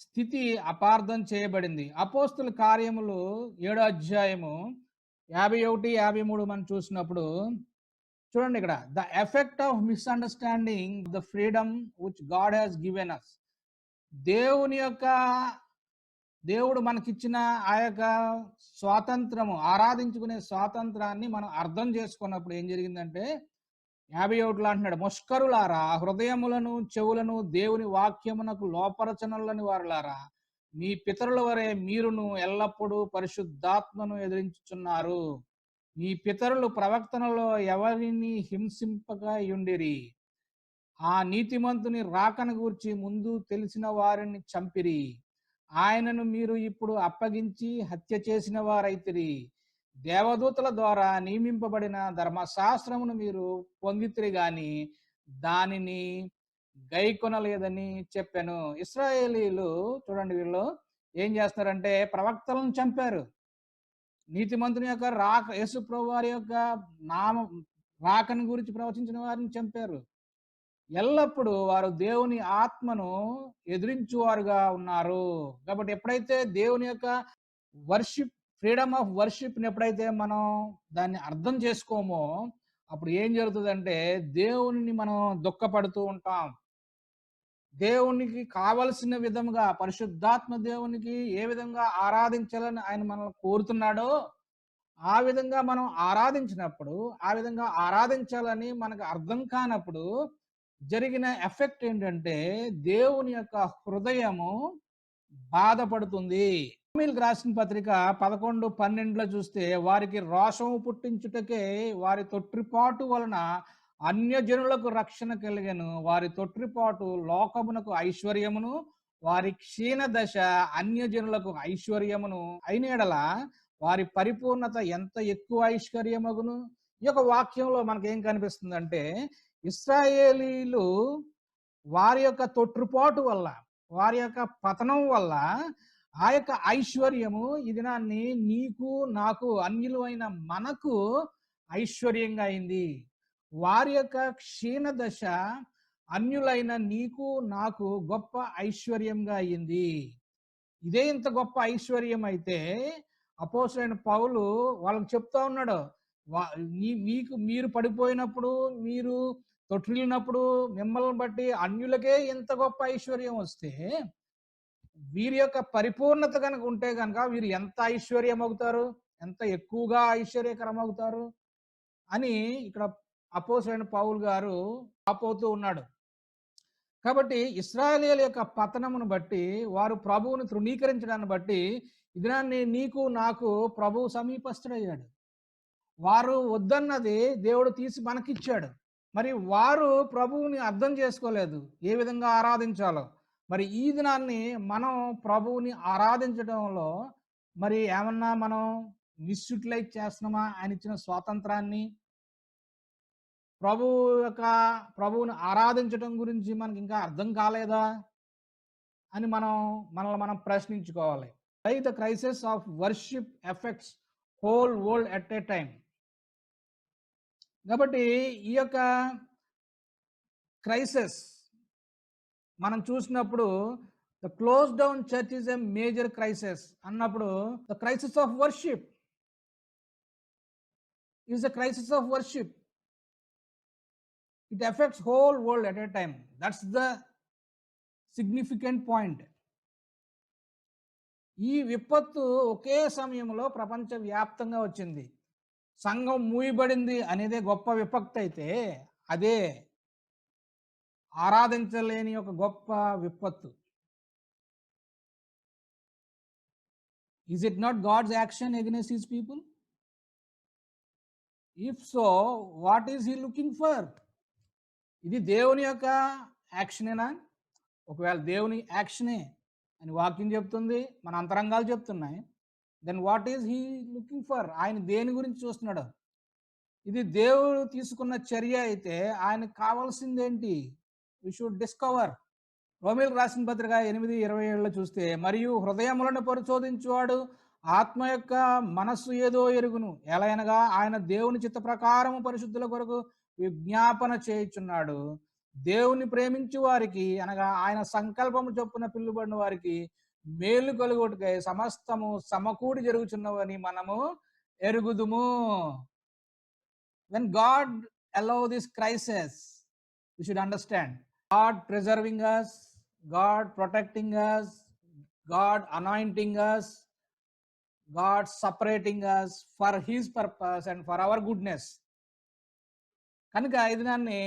Speaker 1: స్థితి అపార్థం చేయబడింది. అపోస్తుల కార్యములు 7వ అధ్యాయము 51, 53 మనం చూసినప్పుడు చూడండి, ఇక్కడ the effect of misunderstanding the freedom which God has given us. దేవుడు మనకిచ్చిన ఆ యొక్క స్వాతంత్రము, ఆరాధించుకునే స్వాతంత్రాన్ని మనం అర్థం చేసుకున్నప్పుడు ఏం జరిగిందంటే 51లో అంటున్నాడు, ముష్కరులారా, హృదయములను చెవులను దేవుని వాక్యమునకు లోపరచనలని వారులారా, మీ పితరుల వరే మీరును ఎల్లప్పుడూ పరిశుద్ధాత్మను ఎదిరించుచున్నారు. మీ పితరులు ప్రవక్తనలో ఎవరిని హింసింపక యుండిరి. ఆ నీతిమంతుని రాకను గూర్చి ముందు తెలిసిన వారిని చంపిరి. ఆయనను మీరు ఇప్పుడు అప్పగించి హత్య చేసిన వారైతిరి. దేవదూతల ద్వారా నియమింపబడిన ధర్మశాస్త్రమును మీరు పొందితిరి గాని దానిని గైకొనలేదని చెప్పాను. ఇశ్రాయేలీయులు చూడండి, వీళ్ళు ఏం చేస్తారంటే ప్రవక్తలను చంపారు. నీతిమంతుని యొక్క యేసు ప్రభు వారి యొక్క రాకని గురించి ప్రవచించిన వారిని చంపారు. ఎల్లప్పుడూ వారు దేవుని ఆత్మను ఎదిరించువారుగా ఉన్నారు. కాబట్టి ఎప్పుడైతే దేవుని యొక్క వర్షిప్, ఫ్రీడమ్ ఆఫ్ వర్షిప్ని ఎప్పుడైతే మనం దాన్ని అర్థం చేసుకోమో అప్పుడు ఏం జరుగుతుందంటే దేవుని మనం దుఃఖపడుతూ ఉంటాం. దేవునికి కావలసిన విధంగా పరిశుద్ధాత్మ దేవునికి ఏ విధంగా ఆరాధించాలని ఆయన మనల్ని కోరుతున్నాడో ఆ విధంగా మనం ఆరాధించినప్పుడు, ఆ విధంగా ఆరాధించాలని మనకు అర్థం కానప్పుడు జరిగిన ఎఫెక్ట్ ఏంటంటే దేవుని యొక్క హృదయము బాధపడుతుంది. రోమీయులకు రాసిన పత్రిక 11:12లో చూస్తే, వారికి రోషము పుట్టించుటకే వారి తొట్రిపాటు వలన అన్యజనులకు రక్షణ కలిగెను. వారి తొట్రిపాటు లోకమునకు ఐశ్వర్యమును, వారి క్షీణ దశ అన్యజనులకు ఐశ్వర్యమును అయిన యెడల వారి పరిపూర్ణత ఎంత ఎక్కువ ఐశ్వర్యమగును. ఈ యొక్క వాక్యంలో మనకేం కనిపిస్తుందంటే, ఇశ్రాయేలీలు వారి యొక్క తొట్రుపాటు వల్ల, వారి యొక్క పతనం వల్ల ఆ యొక్క ఐశ్వర్యము ఈ దినాన్ని నీకు నాకు అన్యులు అయిన మనకు ఐశ్వర్యంగా అయింది. వారి యొక్క క్షీణ దశ అన్యులైన నీకు నాకు గొప్ప ఐశ్వర్యంగా అయింది. ఇదే ఇంత గొప్ప ఐశ్వర్యం అయితే అపోస్తలుడైన పౌలు వాళ్ళకి చెప్తా ఉన్నాడు, మీకు మీరు పడిపోయినప్పుడు, మీరు తొట్టిల్లినప్పుడు మిమ్మల్ని బట్టి అన్యులకే ఇంత గొప్ప ఐశ్వర్యం వస్తే వీరి యొక్క పరిపూర్ణత కనుక ఉంటే కనుక వీరు ఎంత ఐశ్వర్యం అవుతారు, ఎంత ఎక్కువగా ఐశ్వర్యకరం అవుతారు అని ఇక్కడ అపోస్తలుడైన పౌలు గారు ఆపోతూ ఉన్నాడు. కాబట్టి ఇశ్రాయేలీయుల యొక్క పతనమును బట్టి, వారు ప్రభువును తృణీకరించడాన్ని బట్టి ఇదినాన్ని నీకు నాకు ప్రభువు సమీపస్తుడయ్యాడు. వారు వద్దన్నది దేవుడు తీసి మనకిచ్చాడు. మరి వారు ప్రభువుని అర్థం చేసుకోలేదు, ఏ విధంగా ఆరాధించాలో. మరి ఈ దినాన్ని మనం ప్రభువుని ఆరాధించడంలో మరి ఏమన్నా మనం మిస్యూటిలైజ్ చేస్తున్నామా? ఆయన ఇచ్చిన స్వాతంత్రాన్ని, ప్రభువుని ఆరాధించడం గురించి మనకి ఇంకా అర్థం కాలేదా అని మనల్ని మనం ప్రశ్నించుకోవాలి. The crisis of worship affects whole world at a time. కాబట్టి ఈ యొక్క క్రైసిస్ మనం చూసినప్పుడు the close down church is a major crisis అన్నప్పుడు the crisis of worship is the crisis of worship. It affects whole world at a time. That's the significant point. ఈ విపత్తు ఒకే సమయంలో ప్రపంచ వ్యాప్తంగా వచ్చింది. సంఘం మూయబడింది అనేదే గొప్ప విపత్తు అయితే, అదే ఆరాధించలేని ఒక గొప్ప విపత్తు. Is it not God's action against his people? If so, what is he looking for? ఇది దేవుని యొక్క యాక్షనేనా? ఒకవేళ దేవుని యాక్షనే అని వాక్యం చెప్తుంది, మన అంతరంగాలు చెప్తున్నాయి, then what is he looking for? ఆయన దేని గురించి చూస్తున్నాడు? ఇది దేవుడు తీసుకున్న చర్య అయితే ఆయనకు కావాల్సిందేంటి? We should discover. రోమీయులకు రాసిన పత్రిక 8:27 చూస్తే, మరియు హృదయములను పరిశోధించువాడు ఆత్మ యొక్క మనస్సు ఏదో ఎరుగును, ఎలయనగా ఆయన దేవుని చిత్త ప్రకారము పరిశుద్ధుల కొరకు విజ్ఞాపన చేయుచున్నాడు. దేవుని ప్రేమించు వారికి, అనగా ఆయన సంకల్పము చొప్పున పిలువబడిన వారికి మేలు కలుగుటకై సమస్తము సమకూడి జరుగుచున్నవని మనము ఎరుగుదుము. When God allow this crisis, we should understand God preserving us, God protecting us, God anointing us, God separating us for his purpose and for our goodness. కనుక ఇదినాన్ని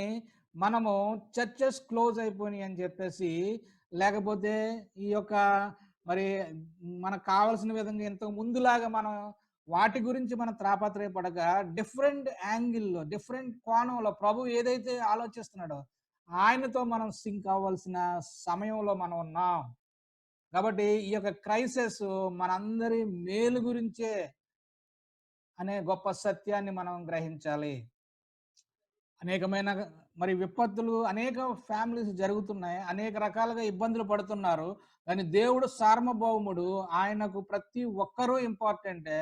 Speaker 1: మనము చర్చెస్ క్లోజ్ అయిపోయినాయి అని చెప్పేసి, లేకపోతే ఈ యొక్క మరి మనకు కావాల్సిన విధంగా ఇంతకు ముందులాగా మనం వాటి గురించి మనం తాపత్రయపడక డిఫరెంట్ యాంగిల్లో, డిఫరెంట్ కోణంలో ప్రభు ఏదైతే ఆలోచిస్తున్నాడో ఆయనతో మనం సింక్ అవ్వాల్సిన సమయంలో మనం ఉన్నాం. కాబట్టి ఈ యొక్క క్రైసిస్ మనందరి మేలు గురించే అనే గొప్ప సత్యాన్ని మనం గ్రహించాలి. అనేకమైన మరి విపత్తులు అనేక ఫ్యామిలీస్ జరుగుతున్నాయి, అనేక రకాలుగా ఇబ్బందులు పడుతున్నారు. కానీ దేవుడు సార్వభౌముడు, ఆయనకు ప్రతి ఒక్కరూ ఇంపార్టెంటే.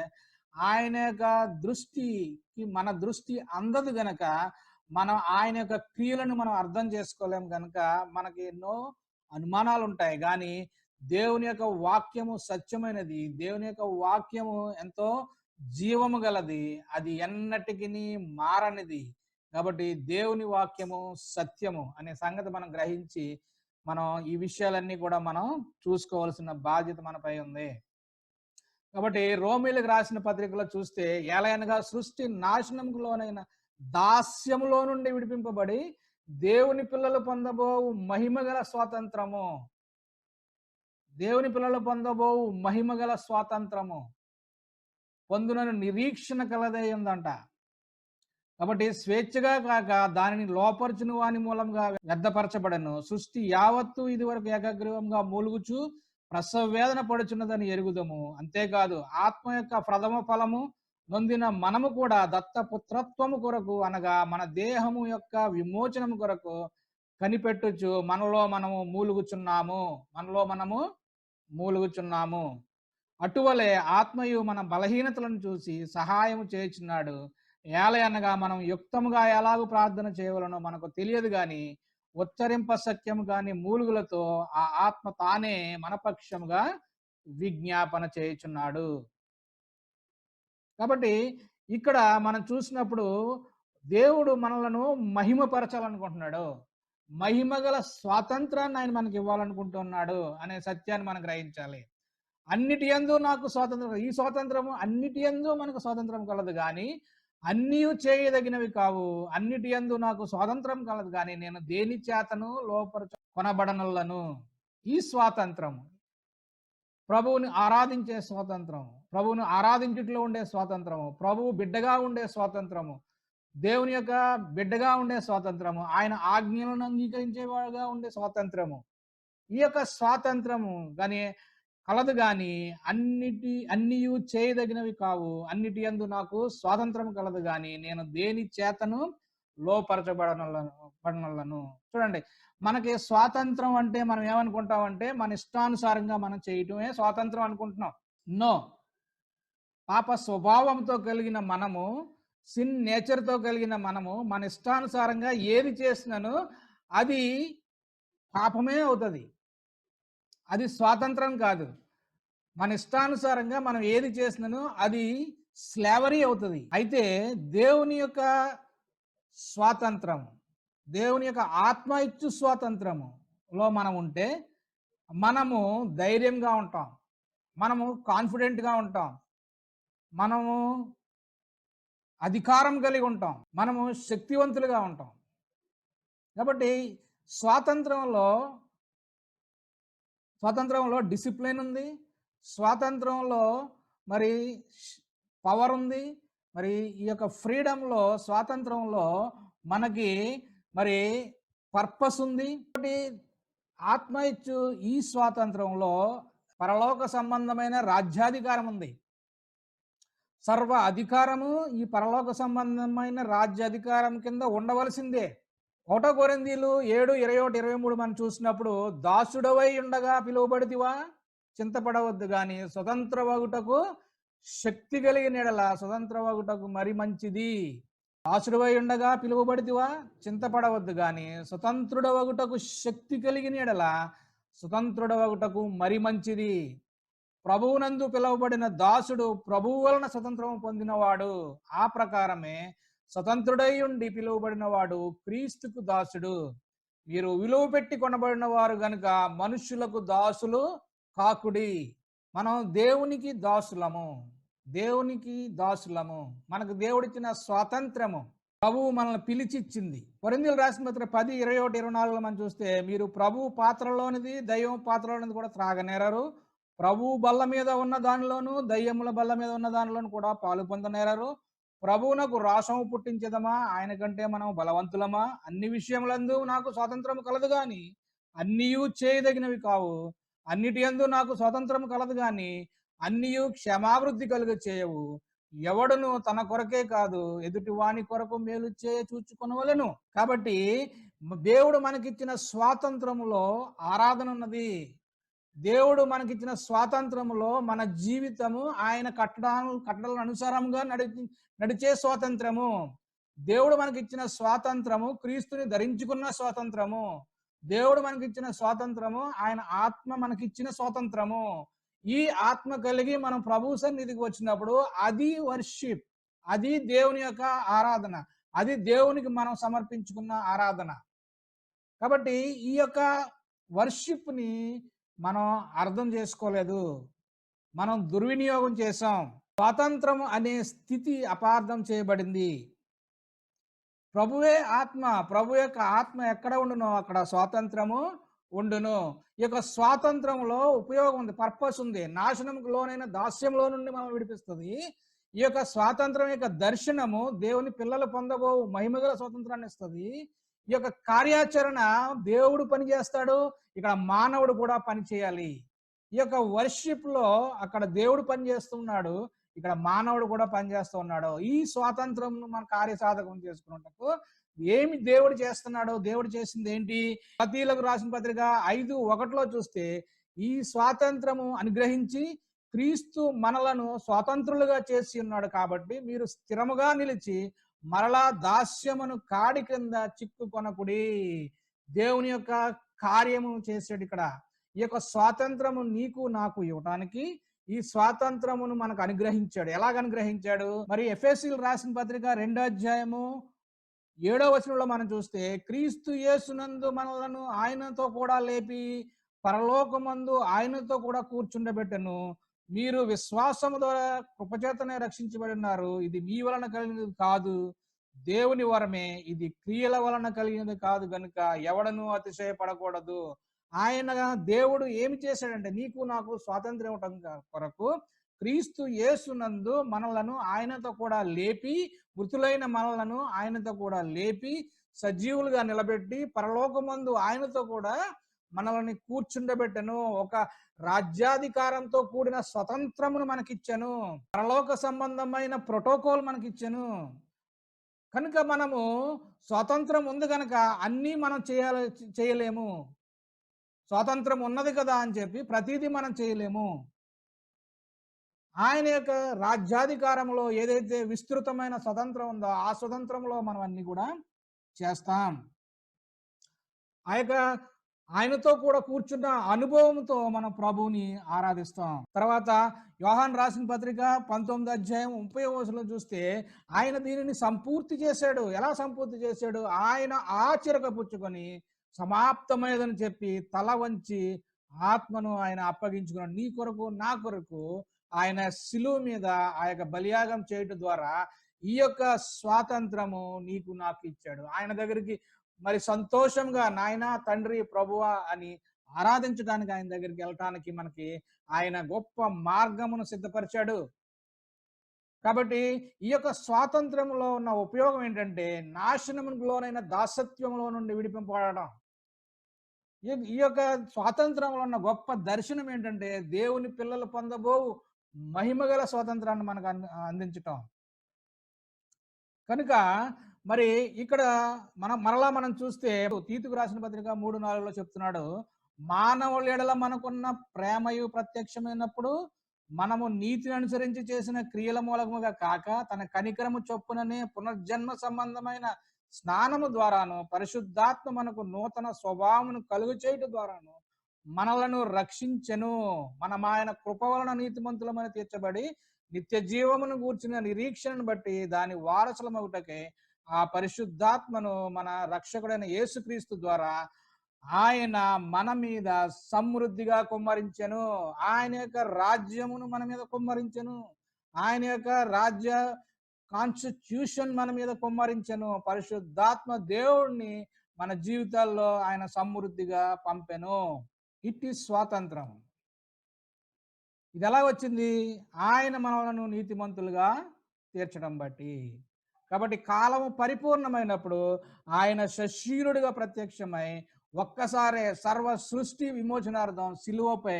Speaker 1: ఆయన యొక్క దృష్టికి మన దృష్టి అందదు గనక మనం ఆయన యొక్క క్రియలను మనం అర్థం చేసుకోలేం గనక మనకి ఎన్నో అనుమానాలు ఉంటాయి. కానీ దేవుని యొక్క వాక్యము సత్యమైనది, దేవుని యొక్క వాక్యము ఎంతో జీవము గలది, అది ఎన్నటికి మారనిది. కాబట్టి దేవుని వాక్యము సత్యము అనే సంగతి మనం గ్రహించి మనం ఈ విషయాలన్నీ కూడా మనం చూసుకోవాల్సిన బాధ్యత మనపై ఉంది. కాబట్టి రోమీయులకు రాసిన పత్రికలో చూస్తే, ఎలయనగా సృష్టి నాశనంలోనైన దాస్యములో నుండి విడిపింపబడి దేవుని పిల్లలు పొందబోవు మహిమగల స్వాతంత్రము, దేవుని పిల్లలు పొందబోవు మహిమగల స్వాతంత్రము పొందునని నిరీక్షణ కలదై ఉందంట. కాబట్టి స్వేచ్ఛగా కాక దానిని లోపరచుని వాని మూలంగా వ్యర్థపరచబడను. సృష్టి యావత్తు ఇది వరకు ఏకగ్రీవంగా మూలుగుచు ప్రసవ వేదన పడుచున్నదని ఎరుగుదము. అంతేకాదు ఆత్మ యొక్క ప్రథమ ఫలము నొందిన మనము కూడా దత్తపుత్రత్వము కొరకు అనగా మన దేహము యొక్క విమోచనము కొరకు కనిపెట్టుచు మనలో మనము మూలుగుచున్నాము. అటువలే ఆత్మయు మన బలహీనతలను చూసి సహాయము చేయుచున్నాడు. ఏలయనగా మనం యుక్తముగా ఎలాగూ ప్రార్థన చేయవలనో మనకు తెలియదు గాని ఉచ్చరింప సత్యము గాని మూలుగులతో ఆ ఆత్మ తానే మన పక్షముగా విజ్ఞాపన చేయుచున్నాడు. కాబట్టి ఇక్కడ మనం చూసినప్పుడు దేవుడు మనలను మహిమపరచాలనుకుంటున్నాడు. మహిమగల స్వాతంత్రాన్ని ఆయన మనకి ఇవ్వాలనుకుంటున్నాడు అనే సత్యాన్ని మనం గ్రహించాలి. అన్నిటి యందు నాకు స్వాతంత్రం, ఈ స్వాతంత్రము అన్నిటి యందు మనకు స్వాతంత్రం కలదు గాని అన్నీయు చేయదగినవి కావు. అన్నిటి యందు నాకు స్వాతంత్రం కలదు గాని నేను దేని చేతను లోపరచ కొనబడనలను. ఈ స్వాతంత్రము ప్రభువుని ఆరాధించే స్వాతంత్రము, ప్రభువును ఆరాధించుట్లో ఉండే స్వాతంత్రము, ప్రభువు బిడ్డగా ఉండే స్వాతంత్రము, దేవుని యొక్క బిడ్డగా ఉండే స్వాతంత్రము, ఆయన ఆజ్ఞలను అంగీకరించేవాడుగా ఉండే స్వాతంత్రము. ఈ యొక్క స్వాతంత్రము కానీ కలదు గాని అన్నియు చేయదగినవి కావు. అన్నిటి యందు నాకు స్వాతంత్రం కలదు గాని నేను దేని చేతను పడనలను. చూడండి, మనకి స్వాతంత్రం అంటే మనం ఏమనుకుంటామంటే మన ఇష్టానుసారంగా మనం చేయటమే స్వాతంత్రం అనుకుంటున్నాం. నో. పాప స్వభావంతో కలిగిన మనము, సిన్ నేచర్తో కలిగిన మనము మన ఇష్టానుసారంగా ఏది చేసినానో అది పాపమే అవుతుంది. అది స్వాతంత్రం కాదు. మన ఇష్టానుసారంగా మనం ఏది చేసినానో అది స్లేవరీ అవుతుంది. అయితే దేవుని యొక్క స్వాతంత్రము, దేవుని యొక్క ఆత్మ ఇచ్చు స్వాతంత్రములో మనం ఉంటే మనము ధైర్యంగా ఉంటాం, మనము కాన్ఫిడెంట్గా ఉంటాం, మనము అధికారం కలిగి ఉంటాం, మనము శక్తివంతులుగా ఉంటాం. కాబట్టి స్వాతంత్రంలో డిసిప్లిన్ ఉంది, స్వాతంత్రంలో మరి పవర్ ఉంది, మరి ఈ యొక్క ఫ్రీడంలో స్వాతంత్రంలో మనకి మరి పర్పస్ ఉంది. కాబట్టి ఆత్మ ఇచ్చు ఈ స్వాతంత్రంలో పరలోక సంబంధమైన రాజ్యాధికారం ఉంది. సర్వ అధికారము ఈ పరలోక సంబంధమైన రాజ్యాధికారం కింద ఉండవలసిందే. 1 కొరింథీయులు 7:21-23 మనం చూసినప్పుడు దాసుడవై ఉండగా పిలువబడితివా, చింతపడవద్దు గాని స్వతంత్రవగుటకు శక్తి కలిగిన ఎడల స్వతంత్రవగుటకు మరి మంచిది. దాసుడవై ఉండగా పిలువబడితివా, చింతపడవద్దు గాని స్వతంత్రుడవగుటకు శక్తి కలిగిన ఎడల స్వతంత్రుడవగుటకు మరి మంచిది. ప్రభువునందు పిలువబడిన దాసుడు ప్రభువు వలన స్వతంత్రం పొందినవాడు. ఆ ప్రకారమే స్వతంత్రుడై ఉండి పిలువబడిన వాడు క్రీస్తుకు దాసుడు. మీరు విలువ పెట్టి కొనబడిన వారు గనుక మనుష్యులకు దాసులు కాకుడి. మనం దేవునికి దాసులము. మనకు దేవుడిచ్చిన స్వాతంత్రము ప్రభువు మనల్ని పిలిచిచ్చింది. కొరింథీయులకు రాసిన పత్రిక 10:21-24 మనం చూస్తే మీరు ప్రభువు పాత్రలోనిది దైవం పాత్రలోనిది కూడా త్రాగనేరారు, ప్రభువు బల్ల మీద ఉన్న దానిలోను దయ్యముల బల్ల మీద ఉన్న దానిలోను కూడా పాలు పొందనేరారు. ప్రభువునకు రాసము పుట్టించదమా, ఆయన కంటే మనం బలవంతులమా? అన్ని విషయములందు నాకు స్వాతంత్రం కలదు గాని అన్నీయు చేయదగినవి కావు. అన్నిటి యందు నాకు స్వాతంత్రం కలదు గాని అన్నీయు క్షమావృద్ధి కలుగ చేయవు. ఎవడును తన కొరకే కాదు ఎదుటి వాని కొరకు మేలు చూచుకొనవలెను. కాబట్టి దేవుడు మనకిచ్చిన స్వాతంత్రములో ఆరాధన ఉన్నది. దేవుడు మనకిచ్చిన స్వాతంత్రములో మన జీవితము ఆయన కట్టడల అనుసారంగా నడిచే స్వాతంత్రము. దేవుడు మనకిచ్చిన స్వాతంత్రము క్రీస్తుని ధరించుకున్న స్వాతంత్రము. దేవుడు మనకిచ్చిన స్వాతంత్రము ఆయన ఆత్మ మనకిచ్చిన స్వాతంత్రము. ఈ ఆత్మ కలిగి మనం ప్రభు సన్నిధికి వచ్చినప్పుడు అది వర్షిప్, అది దేవుని యొక్క ఆరాధన, అది దేవునికి మనం సమర్పించుకున్న ఆరాధన. కాబట్టి ఈ యొక్క వర్షిప్ని మనం అర్థం చేసుకోలేదు, మనం దుర్వినియోగం చేశాం. స్వాతంత్రం అనే స్థితి అపార్థం చేయబడింది. ప్రభువే ఆత్మ, ప్రభు యొక్క ఆత్మ ఎక్కడ ఉండునో అక్కడ స్వాతంత్రము ఉండును. ఈ యొక్క స్వాతంత్రంలో ఉపయోగం ఉంది, పర్పస్ ఉంది. నాశనంకు లోనైన దాస్యంలో నుండి మనం విడిపిస్తుంది. ఈ యొక్క స్వాతంత్రం యొక్క దర్శనము దేవుని పిల్లలు పొందబో మహిమగల స్వాతంత్రాన్ని ఇస్తుంది. ఈ యొక్క కార్యాచరణ దేవుడు పని చేస్తాడు, ఇక్కడ మానవుడు కూడా పని చేయాలి. ఈ యొక్క వర్షిప్ లో అక్కడ దేవుడు పని చేస్తున్నాడు, ఇక్కడ మానవుడు కూడా పనిచేస్తూ ఉన్నాడు. ఈ స్వాతంత్రంను మన కార్యసాధకం చేసుకున్నటకు ఏమి దేవుడు చేస్తున్నాడు? దేవుడు చేసింది ఏంటి? గలాతీయులకు రాసిన పత్రిక 5:1 చూస్తే ఈ స్వాతంత్రము అనుగ్రహించి క్రీస్తు మనలను స్వతంత్రులుగా చేసి ఉన్నాడు కాబట్టి మీరు స్థిరముగా నిలిచి మరలా దాస్యమును కాడి కింద చిక్కుకొనకుడి. దేవుని యొక్క కార్యము చేసాడు ఇక్కడ. ఈ యొక్క స్వాతంత్రము నీకు నాకు ఇవ్వటానికి ఈ స్వాతంత్రమును మనకు అనుగ్రహించాడు. ఎలాగ అనుగ్రహించాడు? మరి ఎఫెసీయులకు రాసిన పత్రిక 2:7 మనం చూస్తే క్రీస్తు యేసునందు మనలను ఆయనతో కూడా లేపి పరలోకమందు ఆయనతో కూడా కూర్చుండబెట్టెను. మీరు విశ్వాసము ద్వారా కృపచేతనే రక్షించబడి ఉన్నారు. ఇది మీ వలన కలిగినది కాదు, దేవుని వరమే. ఇది క్రియల వలన కలిగినది కాదు గనుక ఎవడను అతిశయపడకూడదు. ఆయన దేవుడు ఏమి చేశాడంటే నీకు నాకు స్వాతంత్ర్యం ఇవ్వటం కొరకు క్రీస్తు యేసునందు మనలను ఆయనతో కూడా లేపి, మృతులైన మనలను ఆయనతో కూడా లేపి సజీవులుగా నిలబెట్టి పరలోకమందు ఆయనతో కూడా మనల్ని కూర్చుండబెట్టను. ఒక రాజ్యాధికారంతో కూడిన స్వతంత్రమును మనకిచ్చాను. పరలోక సంబంధమైన ప్రోటోకాల్ మనకిచ్చాను. కనుక మనము స్వాతంత్రం ఉంది కనుక అన్నీ మనం చేయలేము. స్వాతంత్రం ఉన్నది కదా అని చెప్పి ప్రతిదీ మనం చేయలేము. ఆయన యొక్క రాజ్యాధికారంలో ఏదైతే విస్తృతమైన స్వతంత్రం ఉందో ఆ స్వతంత్రంలో మనం అన్ని కూడా చేస్తాం. ఆ యొక్క ఆయనతో కూడా కూర్చున్న అనుభవంతో మనం ప్రభువుని ఆరాధిస్తాం. తర్వాత యోహాను రాసిన పత్రిక 19:30 చూస్తే ఆయన దీనిని సంపూర్తి చేశాడు. ఎలా సంపూర్తి చేశాడు? ఆయన ఆచరక పుచ్చుకొని సమాప్తమైనదని చెప్పి తల వంచి ఆత్మను ఆయన అప్పగించుకున్నాడు. నీ కొరకు నా కొరకు ఆయన శిలువ మీద ఆ యొక్క బలియాగం చేయటం ద్వారా ఈ యొక్క స్వాతంత్రము నీకు నాకు ఇచ్చాడు. ఆయన దగ్గరికి మరి సంతోషంగా నాయన తండ్రి ప్రభువా అని ఆరాధించడానికి ఆయన దగ్గరికి వెళ్ళటానికి మనకి ఆయన గొప్ప మార్గమును సిద్ధపరిచాడు. కాబట్టి ఈ యొక్క స్వాతంత్రంలో ఉన్న ఉపయోగం ఏంటంటే నాశనముకు లోనైన దాసత్వంలో నుండి విడిపింపబడడం. ఈ యొక్క స్వాతంత్రంలో ఉన్న గొప్ప దర్శనం ఏంటంటే దేవుని పిల్లలు పొందబోవు మహిమగల స్వాతంత్రాన్ని మనకు అందించటం. కనుక మరి ఇక్కడ మనం చూస్తే తీతుకు రాసిన పత్రిక 3:4 చెప్తున్నాడు, మానవుల ఎడల మనకున్న ప్రేమయు ప్రత్యక్షమైనప్పుడు మనము నీతిని అనుసరించి చేసిన క్రియల మూలముగా కాక తన కనికరము చొప్పుననే పునర్జన్మ సంబంధమైన స్నానము ద్వారాను పరిశుద్ధాత్మ మనకు నూతన స్వభావమును కలుగు చేయటం ద్వారాను మనలను రక్షించెను. మనం ఆయన కృప వలన నీతిమంతులమని తీర్చబడి నిత్య జీవమును గూర్చిన నిరీక్షణను బట్టి దాని వారసులమగుటకే ఆ పరిశుద్ధాత్మను మన రక్షకుడైన యేసుక్రీస్తు ద్వారా ఆయన మన మీద సమృద్ధిగా కుమ్మరించెను. ఆయన యొక్క రాజ్యమును మన మీద కుమ్మరించెను. ఆయన యొక్క రాజ్య కాన్స్టిట్యూషన్ మన మీద కుమ్మరించెను. పరిశుద్ధాత్మ దేవుడిని మన జీవితాల్లో ఆయన సమృద్ధిగా పంపెను. ఇట్టి స్వాతంత్రం. ఇది ఎలా వచ్చింది? ఆయన మనలను నీతిమంతులుగా తీర్చడం బట్టి. కాబట్టి కాలము పరిపూర్ణమైనప్పుడు ఆయన సశరీరుడిగా ప్రత్యక్షమై ఒక్కసారే సర్వ సృష్టి విమోచనార్థం సిలువపై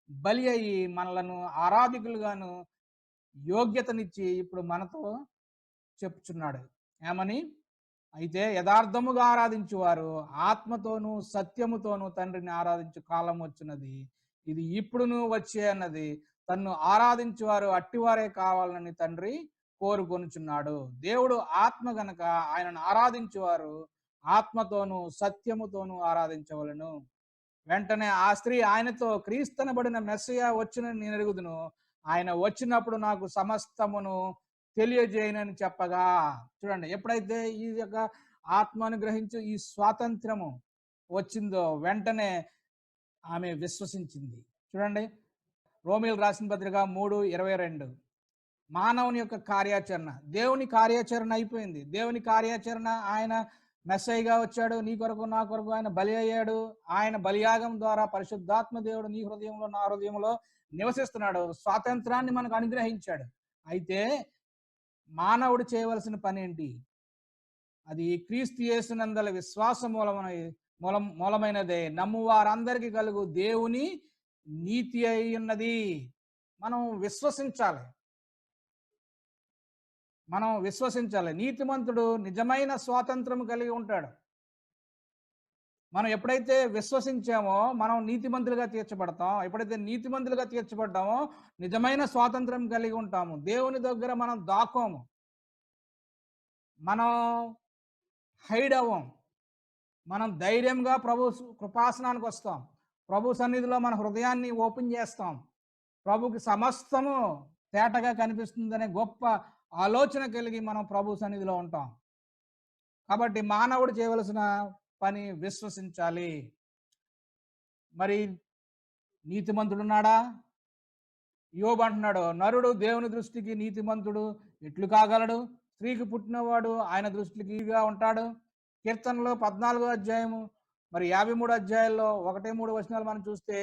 Speaker 1: బలి అయ్యి మనలను ఆరాధికులుగాను యోగ్యతనిచ్చి ఇప్పుడు మనతో చెప్పుచున్నాడు. ఏమని? అయితే యథార్థముగా ఆరాధించువారు ఆత్మతోనూ సత్యముతోనూ తండ్రిని ఆరాధించు కాలం వచ్చినది, ఇది ఇప్పుడును వచ్చే అన్నది. తన్ను ఆరాధించువారు అట్టివారే కావాలని తండ్రి కోరుకొనుచున్నాడు. దేవుడు ఆత్మ గనక ఆయనను ఆరాధించువారు ఆత్మతోనూ సత్యముతోనూ ఆరాధించవలను. వెంటనే ఆ స్త్రీ ఆయనతో, క్రీస్తనబడిన మెస్సయ వచ్చునని నేను ఎరుగుదును, ఆయన వచ్చినప్పుడు నాకు సమస్తమును తెలియజేయనని చెప్పగా. చూడండి, ఎప్పుడైతే ఈ యొక్క ఆత్మను గ్రహించి ఈ స్వాతంత్రము వచ్చిందో వెంటనే ఆమె విశ్వసించింది. చూడండి, రోమీయులకు రాసిన పత్రిక 3:22 మానవుని యొక్క కార్యాచరణ, దేవుని కార్యాచరణ అయిపోయింది. దేవుని కార్యాచరణ, ఆయన మెస్సయ్యగా వచ్చాడు, నీ కొరకు నా కొరకు ఆయన బలి అయ్యాడు. ఆయన బలియాగం ద్వారా పరిశుద్ధాత్మ దేవుడు నీ హృదయంలో నా హృదయంలో నివసిస్తున్నాడు. స్వాతంత్రాన్ని మనకు అనుగ్రహించాడు. అయితే మానవుడు చేయవలసిన పని ఏంటి? అది క్రీస్తు యేసునందల విశ్వాస మూలమైనదే నమ్ము వారందరికీ కలుగు దేవుని నీతి అయి ఉన్నది. మనం విశ్వసించాలి. మనం విశ్వసించాలి. నీతిమంతుడు నిజమైన స్వాతంత్రం కలిగి ఉంటాడు. మనం ఎప్పుడైతే విశ్వసించామో మనం నీతిమంతులుగా తీర్చబడతాం. ఎప్పుడైతే నీతిమంతులుగా తీర్చబడ్డామో నిజమైన స్వాతంత్రం కలిగి ఉంటాము. దేవుని దగ్గర మనం దాక్కోము. మనం హైడ్ అవ్వం. మనం ధైర్యంగా కృపాసనానికొస్తాం. ప్రభు సన్నిధిలో మన హృదయాన్ని ఓపెన్ చేస్తాం. ప్రభుకి సమస్తము తేటగా కనిపిస్తుందనే గొప్ప ఆలోచన కలిగి మనం ప్రభు సన్నిధిలో ఉంటాం. కాబట్టి మానవుడు చేయవలసిన పని విశ్వసించాలి. మరి నీతిమంతుడున్నాడా? యోబు అంటున్నాడు, నరుడు దేవుని దృష్టికి నీతిమంతుడు ఎట్లు కాగలడు? స్త్రీకి పుట్టినవాడు ఆయన దృష్టికిగా ఉంటాడు. కీర్తనలో 14 అధ్యాయము మరి 53 అధ్యాయాల్లో 1, 3 వచనాలు మనం చూస్తే,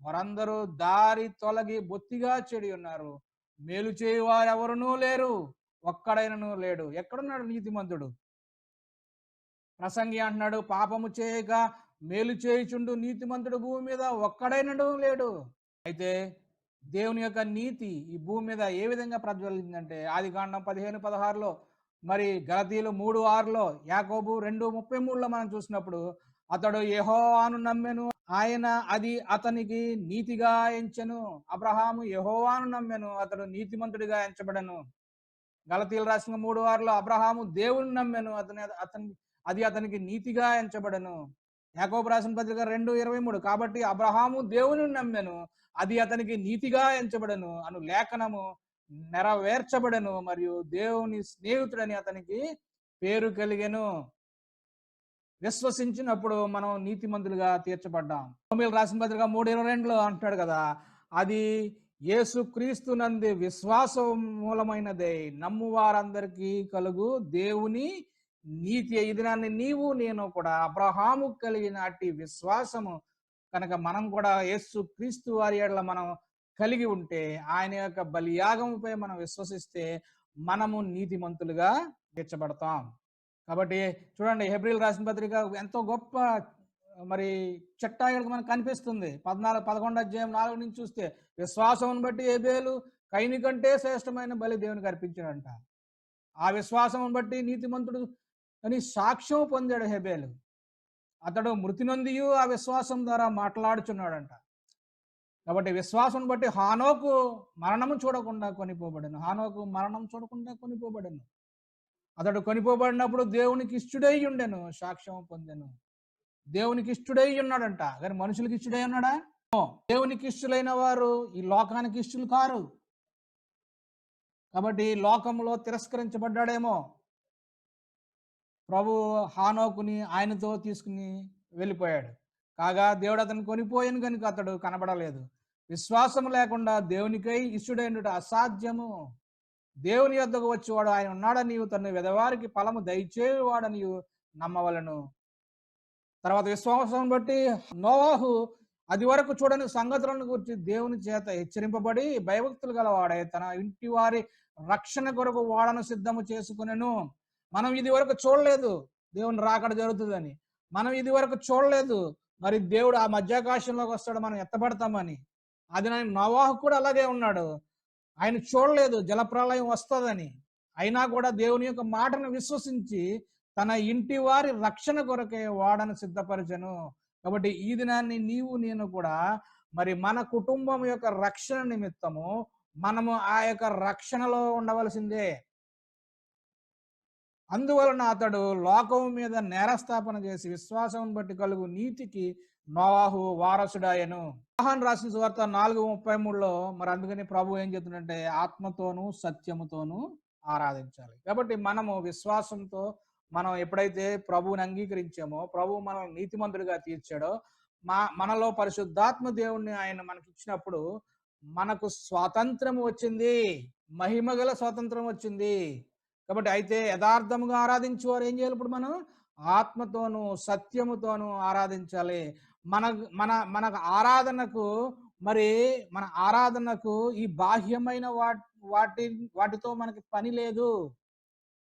Speaker 1: వారందరూ దారి తొలగి బొత్తిగా చెడి ఉన్నారు. మేలు చేయువారు ఎవరునూ లేరు, ఒక్కడైనను లేడు. ఎక్కడున్నాడు నీతిమంతుడు? ప్రసంగి అంటున్నాడు, పాపము చేయక మేలు చేయుచుండు నీతిమంతుడు భూమి మీద ఒక్కడైనను లేడు. అయితే దేవుని యొక్క నీతి ఈ భూమి మీద ఏ విధంగా ప్రజ్వలించిందంటే, ఆదికాండం 15:16లో, మరి గలతీయులు 3:6లో, యాకోబు 2:33లో మనం చూసినప్పుడు, అతడు యెహోవాను నమ్మెను, ఆయన అది అతనికి నీతిగా ఎంచెను. అబ్రహాము యెహోవాను నమ్మెను, అతడు నీతిమంతుడిగా ఎంచబడెను. గలతీయులు రాసిన 3:6లో, అబ్రహాము దేవుని నమ్మెను, అది అతనికి నీతిగా ఎంచబడెను. యాకోబు రాసిన పత్రిక 2:23, కాబట్టి అబ్రహాము దేవుని నమ్మెను, అది అతనికి నీతిగా ఎంచబడెను అను లేఖనము నెరవేర్చబడెను, మరియు దేవుని స్నేహితుడని అతనికి పేరు కలిగెను. విశ్వసించినప్పుడు మనం నీతిమంతులుగా తీర్చబడ్డాం. రోమీయులు రాసిన పత్రిక 3:22లో అంటాడు కదా, అది యేసుక్రీస్తు నందు విశ్వాసం మూలమైనదే నమ్ము వారందరికీ కలుగు దేవుని నీతి. ఈ దినాన్ని నీవు నేను కూడా అబ్రహాము కలిగిన అట్టి విశ్వాసము కనుక మనం కూడా యేసు క్రీస్తు వారి యెడల మనం కలిగి ఉంటే, ఆయన యొక్క బలియాగముపై మనం విశ్వసిస్తే మనము నీతిమంతులుగా తీర్చబడతాం. కాబట్టి చూడండి, హెబ్రీయులు రాసిన పత్రిక ఎంతో గొప్ప మరి చట్టా ఇక్కడ మనకు కనిపిస్తుంది. 11 అధ్యాయం 4 నుంచి చూస్తే, విశ్వాసం బట్టి హేబేలు కయీను కంటే శ్రేష్టమైన బలి దేవునికి అర్పించాడంట. ఆ విశ్వాసం బట్టి నీతిమంతుడు అని సాక్ష్యం పొందాడు హేబేలు. అతడు మృతి నొందియు ఆ విశ్వాసం ద్వారా మాట్లాడుచున్నాడంట. కాబట్టి విశ్వాసం బట్టి హానోకు మరణము చూడకుండా కొనిపోబడెను. హానోకు మరణం చూడకుండా కొనిపోబడెను. అతడు కొనిపోబడినప్పుడు దేవునికి ఇష్టుడై ఉండెను, సాక్ష్యం పొందెను. దేవునికి ఇష్టుడై ఉన్నాడంట, కానీ మనుషులకి ఇష్టుడై ఉన్నాడా? దేవునికి ఇష్టులైన వారు ఈ లోకానికి ఇష్టులు కారు. కాబట్టి లోకంలో తిరస్కరించబడ్డాడేమో. ప్రభు హానోకుని ఆయనతో తీసుకుని వెళ్ళిపోయాడు. కాగా దేవుడు అతను కొనిపోయాను కనుక అతడు కనబడలేదు. విశ్వాసం లేకుండా దేవునికై ఇష్టుడైనట అసాధ్యము. దేవుని యొద్దకు వచ్చేవాడు ఆయన ఉన్నాడని నీవు తన వెదవారికి ఫలము దయచేవాడని నమ్మవలను. తర్వాత విశ్వాసం బట్టి నోవాహు అది వరకు చూడని సంగతులను గురించి దేవుని చేత హెచ్చరింపబడి భయభక్తులు గలవాడే తన ఇంటి వారి రక్షణ కొరకు వాడను సిద్ధము చేసుకునేను. మనం ఇది వరకు చూడలేదు దేవుని రాకడ జరుగుతుందని. మనం ఇది వరకు చూడలేదు మరి దేవుడు ఆ మధ్యాకాశంలోకి వస్తాడు, మనం ఎత్తబడతామని. అది నోవాహు కూడా అలాగే ఉన్నాడు. ఆయన చూడలేదు జలప్రళయం వస్తుందని. అయినా కూడా దేవుని యొక్క మాటను విశ్వసించి తన ఇంటి వారి రక్షణ కొరకే వాడను సిద్ధపరచను. కాబట్టి ఈ దినాన్ని నీవు నేను కూడా మరి మన కుటుంబం యొక్క రక్షణ నిమిత్తము మనము ఆ యొక్క రక్షణలో ఉండవలసిందే. అందువలన అతడు లోకం మీద నేరస్థాపన చేసి విశ్వాసం బట్టి కలుగు నీతికి నోవాహు వారసుడాయను. యోహాను రాసిన సువార్త 4:33లో మరి అందుకని ప్రభు ఏం చెప్తుందంటే, ఆత్మతోనూ సత్యముతోనూ ఆరాధించాలి. కాబట్టి మనము విశ్వాసంతో మనం ఎప్పుడైతే ప్రభువుని అంగీకరించామో, ప్రభు మనల్ని నీతిమంతుడిగా తీర్చాడో, మనలో పరిశుద్ధాత్మ దేవుణ్ణి ఆయన మనకి ఇచ్చినప్పుడు మనకు స్వాతంత్రం వచ్చింది, మహిమగల స్వాతంత్రం వచ్చింది. కాబట్టి అయితే యథార్థముగా ఆరాధించేవారు ఏం చేయాలి? ఇప్పుడు మనం ఆత్మతోనూ సత్యముతోనూ ఆరాధించాలి. మన మన మన ఆరాధనకు మరి మన ఆరాధనకు ఈ బాహ్యమైన వాటితో మనకి పని లేదు.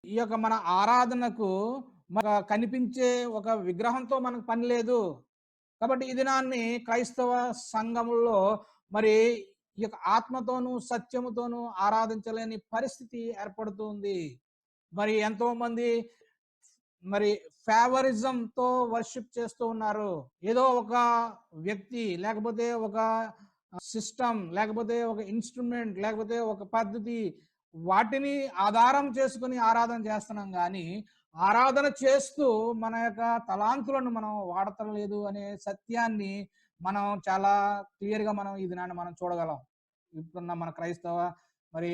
Speaker 1: ఈ యొక్క మన ఆరాధనకు కనిపించే ఒక విగ్రహంతో మనకు పని లేదు. కాబట్టి ఈ దినాన్ని క్రైస్తవ సంఘముల్లో మరి ఈ యొక్క ఆత్మతోనూ, సత్యముతోనూ ఆరాధించలేని పరిస్థితి ఏర్పడుతుంది. మరి ఎంతోమంది మరి ఫేవరిజంతో వర్షిప్ చేస్తూ ఉన్నారు. ఏదో ఒక వ్యక్తి, లేకపోతే ఒక సిస్టమ్, లేకపోతే ఒక ఇన్‌స్ట్రుమెంట్, లేకపోతే ఒక పద్ధతి, వాటిని ఆధారం చేసుకొని ఆరాధన చేస్తున్నాం గానీ, ఆరాధన చేస్తూ మన యొక్క తలాంతులను మనం వాడతలేదు అనే సత్యాన్ని మనం చాలా క్లియర్‌గా మనం ఈ దినాన్ని మనం చూడగలం. ఇప్పుడున్న మన క్రైస్తవ మరి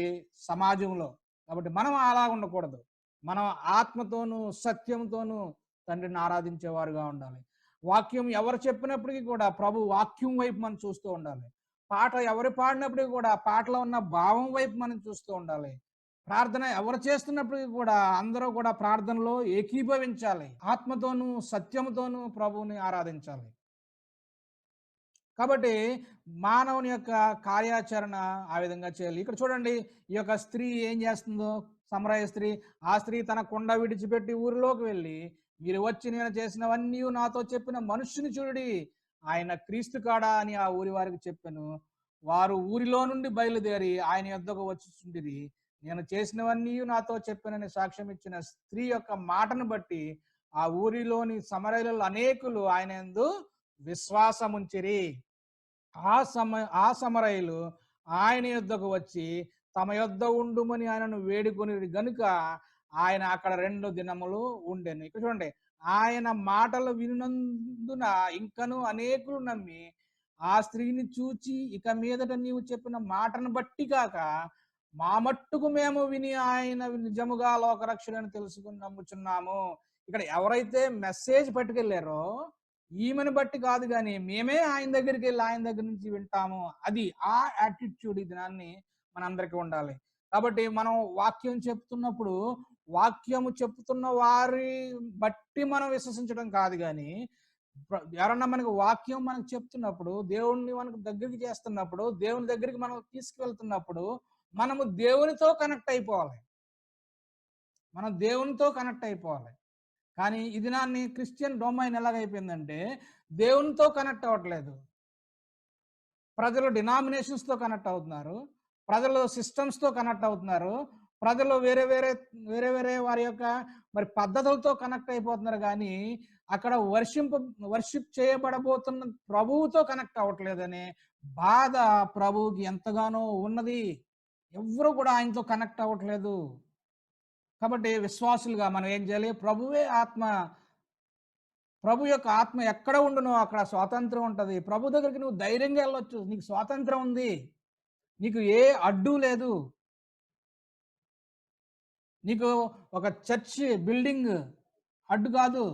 Speaker 1: సమాజంలో. కాబట్టి మనం అలా ఉండకూడదు. మనం ఆత్మతోనూ, సత్యంతోనూ తండ్రిని ఆరాధించేవారుగా ఉండాలి. వాక్యం ఎవరు చెప్పినప్పటికీ కూడా ప్రభు వాక్యం వైపు మనం చూస్తూ ఉండాలి. పాట ఎవరు పాడినప్పటికీ కూడా పాటలో ఉన్న భావం వైపు మనం చూస్తూ ఉండాలి. ప్రార్థన ఎవరు చేస్తున్నప్పటికీ కూడా అందరూ కూడా ప్రార్థనలో ఏకీభవించాలి. ఆత్మతోనూ, సత్యముతోనూ ప్రభువుని ఆరాధించాలి. కాబట్టి మానవుని యొక్క కార్యాచరణ ఆ విధంగా చేయాలి. ఇక్కడ చూడండి, ఈ యొక్క స్త్రీ ఏం చేస్తుందో, సమరయ స్త్రీ. ఆ స్త్రీ తన కుండ విడిచిపెట్టి ఊరిలోకి వెళ్ళి, మీరు వచ్చి నేను చేసినవన్నీ నాతో చెప్పిన మనుష్యుని చూడుడి, ఆయన క్రీస్తు కాడా అని ఆ ఊరి వారికి చెప్పాను. వారు ఊరిలో నుండి బయలుదేరి ఆయన యొద్దకు వచ్చుచుండిరి. నేను చేసినవన్నీ నాతో చెప్పానని సాక్ష్యం ఇచ్చిన స్త్రీ యొక్క మాటను బట్టి ఆ ఊరిలోని సమరయులలో అనేకులు ఆయన యందు విశ్వాసముంచిరి. ఆ సమరయులు ఆయన యొద్దకు వచ్చి తమ యొద్ద ఉండుమని ఆయనను వేడుకొని గనుక ఆయన అక్కడ 2 దినములు ఉండెను. ఇక్కడ చూడండి, ఆయన మాటలు వినునందున ఇంకను అనేకులు నమ్మి ఆ స్త్రీని చూచి, ఇక మీదట నీవు చెప్పిన మాటను బట్టి కాక మా మట్టుకు మేము విని ఆయన నిజముగా లోకరక్షకుడని తెలుసుకుని నమ్ముచున్నాము. ఇక్కడ ఎవరైతే మెసేజ్ పట్టుకెళ్ళారో ఈమెను బట్టి కాదు గాని, మేమే ఆయన దగ్గరికెళ్ళి ఆయన దగ్గర నుంచి వింటాము. అది ఆ యాటిట్యూడ్ ఈ దినాన్ని మనందరికీ ఉండాలి. కాబట్టి మనం వాక్యం చెప్తున్నప్పుడు, వాక్యము చెప్తున్న వారి బట్టి మనం విశ్వసించడం కాదు గాని, ఎవరన్నా మనకు వాక్యం మనకు చెప్తున్నప్పుడు, దేవుణ్ణి మనకు దగ్గరికి చేస్తున్నప్పుడు, దేవుని దగ్గరికి మనం తీసుకువెళ్తున్నప్పుడు, మనము దేవునితో కనెక్ట్ అయిపోవాలి. మనం దేవునితో కనెక్ట్ అయిపోవాలి. కానీ ఈ దినాన్ని క్రిస్టియన్ డొమైన్ ఎలాగైపోయిందంటే, దేవునితో కనెక్ట్ అవ్వట్లేదు. ప్రజలు డినామినేషన్స్‌తో కనెక్ట్ అవుతున్నారు. ప్రజలు సిస్టమ్స్‌తో కనెక్ట్ అవుతున్నారు. ప్రజలు వేరే వారి యొక్క మరి పద్ధతులతో కనెక్ట్ అయిపోతున్నారు గానీ, అక్కడ వర్షిప్ చేయబడబోతున్న ప్రభువుతో కనెక్ట్ అవ్వట్లేదనే బాధ ప్రభువుకి ఎంతగానో ఉన్నది. ఎవ్వరు కూడా ఆయనతో కనెక్ట్ అవ్వట్లేదు. కాబట్టి విశ్వాసులుగా మనం ఏం చేయాలి? ప్రభు యొక్క ఆత్మ ఎక్కడ ఉండునో అక్కడ స్వాతంత్రం ఉంటది. ప్రభు దగ్గరికి నువ్వు ధైర్యంగా వెళ్ళొచ్చు. నీకు స్వాతంత్రం ఉంది. నీకు ఏ అడ్డు లేదు. నీకు ఒక చర్చ్ బిల్డింగ్ అడ్డు కాదు.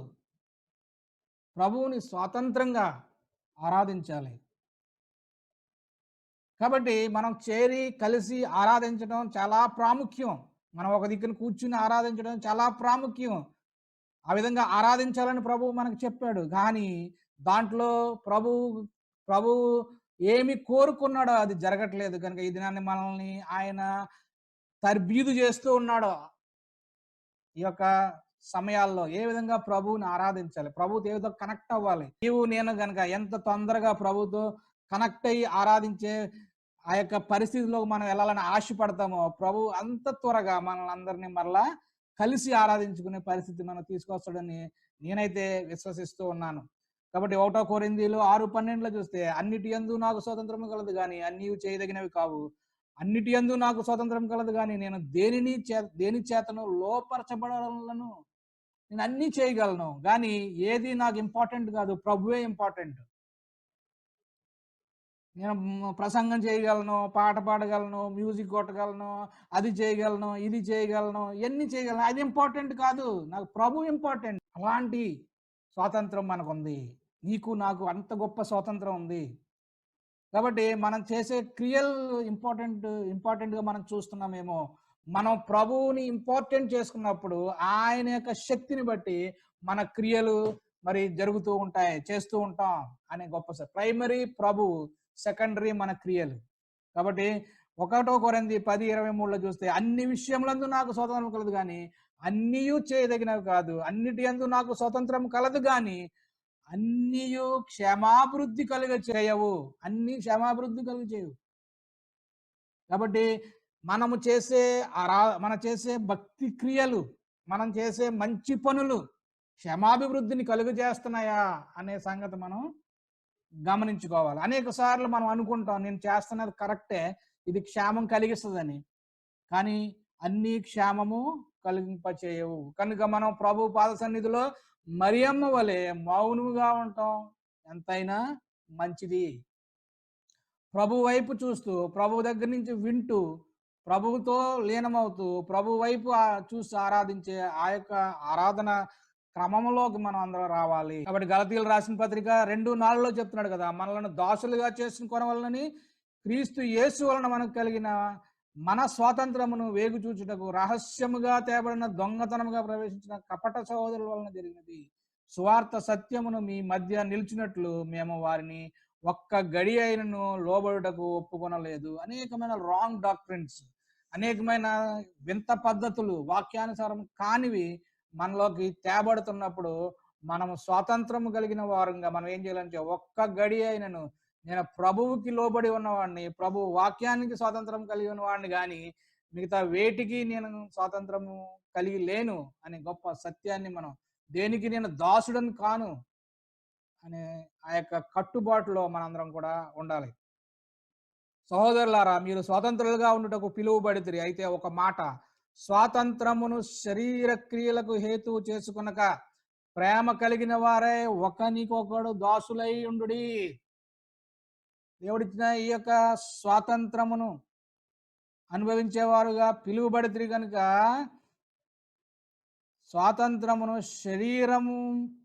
Speaker 1: ప్రభువుని స్వాతంత్రంగా ఆరాధించాలి. కాబట్టి మనం చేరి, కలిసి ఆరాధించడం చాలా ప్రాముఖ్యం. మనం ఒక దిక్కున కూర్చుని ఆరాధించడం చాలా ప్రాముఖ్యం. ఆ విధంగా ఆరాధించాలని ప్రభువు మనకు చెప్పాడు. కానీ దాంట్లో ప్రభువు ఏమి కోరుకున్నాడో అది జరగట్లేదు. కనుక ఈ దినాన్ని మనల్ని ఆయన తర్బీదు చేస్తూ ఉన్నాడు. ఈ యొక్క సమయాల్లో ఏ విధంగా ప్రభువుని ఆరాధించాలి, ప్రభువుతో ఏ విధంగా కనెక్ట్ అవ్వాలి. నీవు నేను గనక ఎంత తొందరగా ప్రభువుతో కనెక్ట్ అయ్యి ఆరాధించే ఆ యొక్క పరిస్థితిలోకి మనం వెళ్ళాలని ఆశపడతామో, ప్రభువు అంత త్వరగా మనల్ని అందరినీ మరలా కలిసి ఆరాధించుకునే పరిస్థితి మనం తీసుకొస్తాడని నేనైతే విశ్వసిస్తూ ఉన్నాను. కాబట్టి 1 కొరింథీయులు 6:12 చూస్తే, అన్నిటి యందు నాకు స్వాతంత్రం కలదు గాని అన్నీ చేయదగినవి కావు. అన్నిటి యందు నాకు స్వాతంత్రం కలదు గాని నేను దేని చేతను లోపరచబడలను. నేను అన్నీ చేయగలను. గాని ఏది నాకు ఇంపార్టెంట్ కాదు. ప్రభువే ఇంపార్టెంట్. నేను ప్రసంగం చేయగలను, పాట పాడగలను, మ్యూజిక్ కొట్టగలను, అది చేయగలను, ఇది చేయగలను, ఇయన్నీ చేయగలను. అది ఇంపార్టెంట్ కాదు. నాకు ప్రభు ఇంపార్టెంట్. అలాంటి స్వాతంత్రం మనకుంది. నీకు నాకు అంత గొప్ప స్వాతంత్రం ఉంది. కాబట్టి మనం చేసే క్రియలు ఇంపార్టెంట్‌గా మనం చూస్తున్నామేమో. మనం ప్రభువుని ఇంపార్టెంట్ చేసుకున్నప్పుడు ఆయన యొక్క శక్తిని బట్టి మన క్రియలు మరి జరుగుతూ ఉంటాయి. చేస్తూ ఉంటాం అనే ప్రైమరీ ప్రభువు, సెకండరీ మన క్రియలు. కాబట్టి 1 కొరింథీ 10:23లో చూస్తే, అన్ని విషయములందు నాకు స్వాతంత్రం కలదు గాని అన్నియు చేయదగినవి కాదు. అన్నిటి యందు నాకు స్వాతంత్రం కలదు గాని అన్నియు క్షేమాభివృద్ధి కలుగ చేయవు. అన్ని క్షేమాభివృద్ధి కలుగ చేయవు. కాబట్టి మనం చేసే భక్తి క్రియలు, మనం చేసే మంచి పనులు క్షేమాభివృద్ధిని కలుగజేస్తున్నాయా అనే సంగతి మనం గమనించుకోవాలి. అనేక సార్లు మనం అనుకుంటాం నేను చేస్తున్నది కరెక్టే, ఇది క్షేమం కలిగిస్తదని. కానీ అన్నీ క్షేమము కలిగింపచేయవు. కనుక మనం ప్రభు పాద సన్నిధిలో మరియమ్మ వలె మౌనముగా ఉండటం ఎంతైనా మంచిది. ప్రభు వైపు చూస్తూ, ప్రభువు దగ్గర నుంచి వింటూ, ప్రభువుతో లీనమవుతూ, ప్రభు వైపు చూసి ఆరాధించే ఆ యొక్క ఆరాధన క్రమంలోకి మనం అందరం రావాలి. కాబట్టి గలతీయులు రాసిన పత్రిక 2:4లో చెప్తున్నాడు కదా, మనలను దాసులుగా చేసుకుని కొనవలనని క్రీస్తు యేసు వలన మనకు కలిగిన మన స్వాతంత్రమును వేగు చూచుటకు రహస్యముగా తేబడిన దొంగతనముగా ప్రవేశించిన కపట సహోదరుల వలన జరిగినది. సువార్త సత్యమును మీ మధ్య నిలిచినట్లు మేము వారిని ఒక్క గడి అయినను లోబడుటకు ఒప్పుకొనలేదు. అనేకమైన రాంగ్ డాక్ట్రిన్స్, అనేకమైన వింత పద్ధతులు, వాక్యానుసారం కానివి మనలోకి తేబడుతున్నప్పుడు మనము స్వాతంత్రము కలిగిన వారంగా మనం ఏం చేయాలంటే ఒక్క గడి అయినను నేను ప్రభువుకి లోబడి ఉన్నవాడిని, ప్రభు వాక్యానికి స్వాతంత్రం కలిగి ఉన్నవాడిని, కానీ మిగతా వేటికి నేను స్వాతంత్రము కలిగి లేను అనే గొప్ప సత్యాన్ని మనం, దేనికి నేను దాసుడని కాను అనే ఆ యొక్క కట్టుబాటులో మనందరం కూడా ఉండాలి. సహోదరులారా, మీరు స్వతంత్రులుగా ఉండుటకు పిలువబడితిరి. అయితే ఒక మాట, స్వాతంత్రమును శరీర క్రియలకు హేతువు చేసుకొనక ప్రేమ కలిగిన వారే ఒకనికొకడు దాసులై ఉండుడి. దేవుడిచ్చిన ఈ యొక్క స్వాతంత్రమును అనుభవించేవారుగా పిలువబడితిరి కనుక స్వాతంత్రమును శరీరము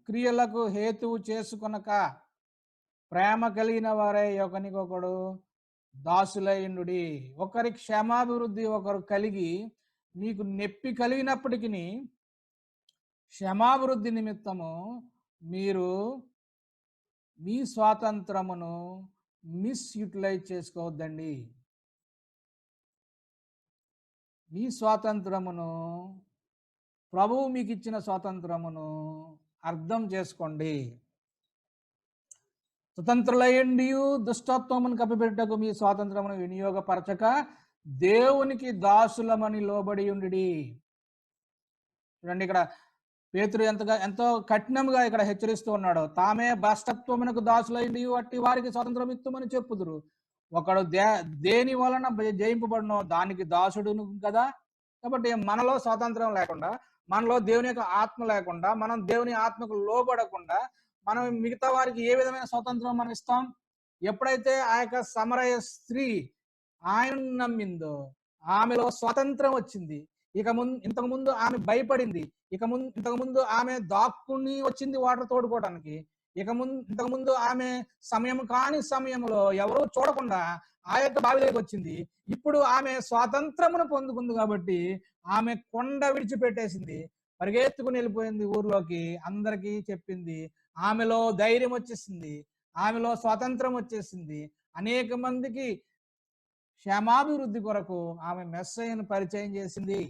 Speaker 1: క్రియలకు హేతువు చేసుకొనక ప్రేమ కలిగిన వారే ఒకనికొకడు దాసులైండుడి. ఒకరి క్షేమాభివృద్ధి ఒకరు కలిగి మీకు నొప్పి కలిగినప్పటికీ క్షేమాభివృద్ధి నిమిత్తము మీరు మీ స్వాతంత్రమును మిస్యూటిలైజ్ చేసుకోవద్దండి. మీ స్వాతంత్రమును, ప్రభువు మీకు ఇచ్చిన స్వాతంత్రమును అర్థం చేసుకోండి. స్వతంత్రులయ్యండి దుష్టత్వమును కప్పిపెట్టకు మీ స్వాతంత్రమును వినియోగపరచక దేవునికి దాసులమని లోబడి ఉండి. చూడండి, ఇక్కడ పేతురు ఎంతో కఠినంగా ఇక్కడ హెచ్చరిస్తూ ఉన్నాడు. తామే భ్రష్టత్వమునకు దాసులైండి అట్టి వారికి స్వాతంత్రం ఇత్తుమని చెప్పుదురు. ఒకడు దేని వలన జయింపబడినో దానికి దాసుడును కదా. కాబట్టి మనలో స్వాతంత్రం లేకుండా, మనలో దేవుని యొక్క ఆత్మ లేకుండా, మనం దేవుని ఆత్మకు లోబడకుండా మనం మిగతా వారికి ఏ విధమైన స్వాతంత్రం మనం ఇస్తాం? ఎప్పుడైతే ఆ యొక్క సమరయ స్త్రీ ఆయనను నమ్మిందో ఆమెలో స్వాతంత్రం వచ్చింది. ఇంతకు ముందు ఆమె భయపడింది. ఇంతకు ముందు ఆమె దాక్కుని వచ్చింది వాటర్ తోడుకోవడానికి. ఇంతకు ముందు ఆమె కాని సమయంలో ఎవరూ చూడకుండా ఆ యొక్క బావిలోకి వచ్చింది. ఇప్పుడు ఆమె స్వాతంత్రమును పొందుకుంది కాబట్టి ఆమె కొండ విడిచిపెట్టేసింది, పరిగెత్తుకుని వెళ్ళిపోయింది ఊర్లోకి, అందరికీ చెప్పింది. ఆమెలో ధైర్యం వచ్చేసింది, ఆమెలో స్వాతంత్రం వచ్చేసింది. అనేక మందికి క్షేమాభివృద్ధి కొరకు ఆమె మెస్సయ్యను పరిచయం చేసింది.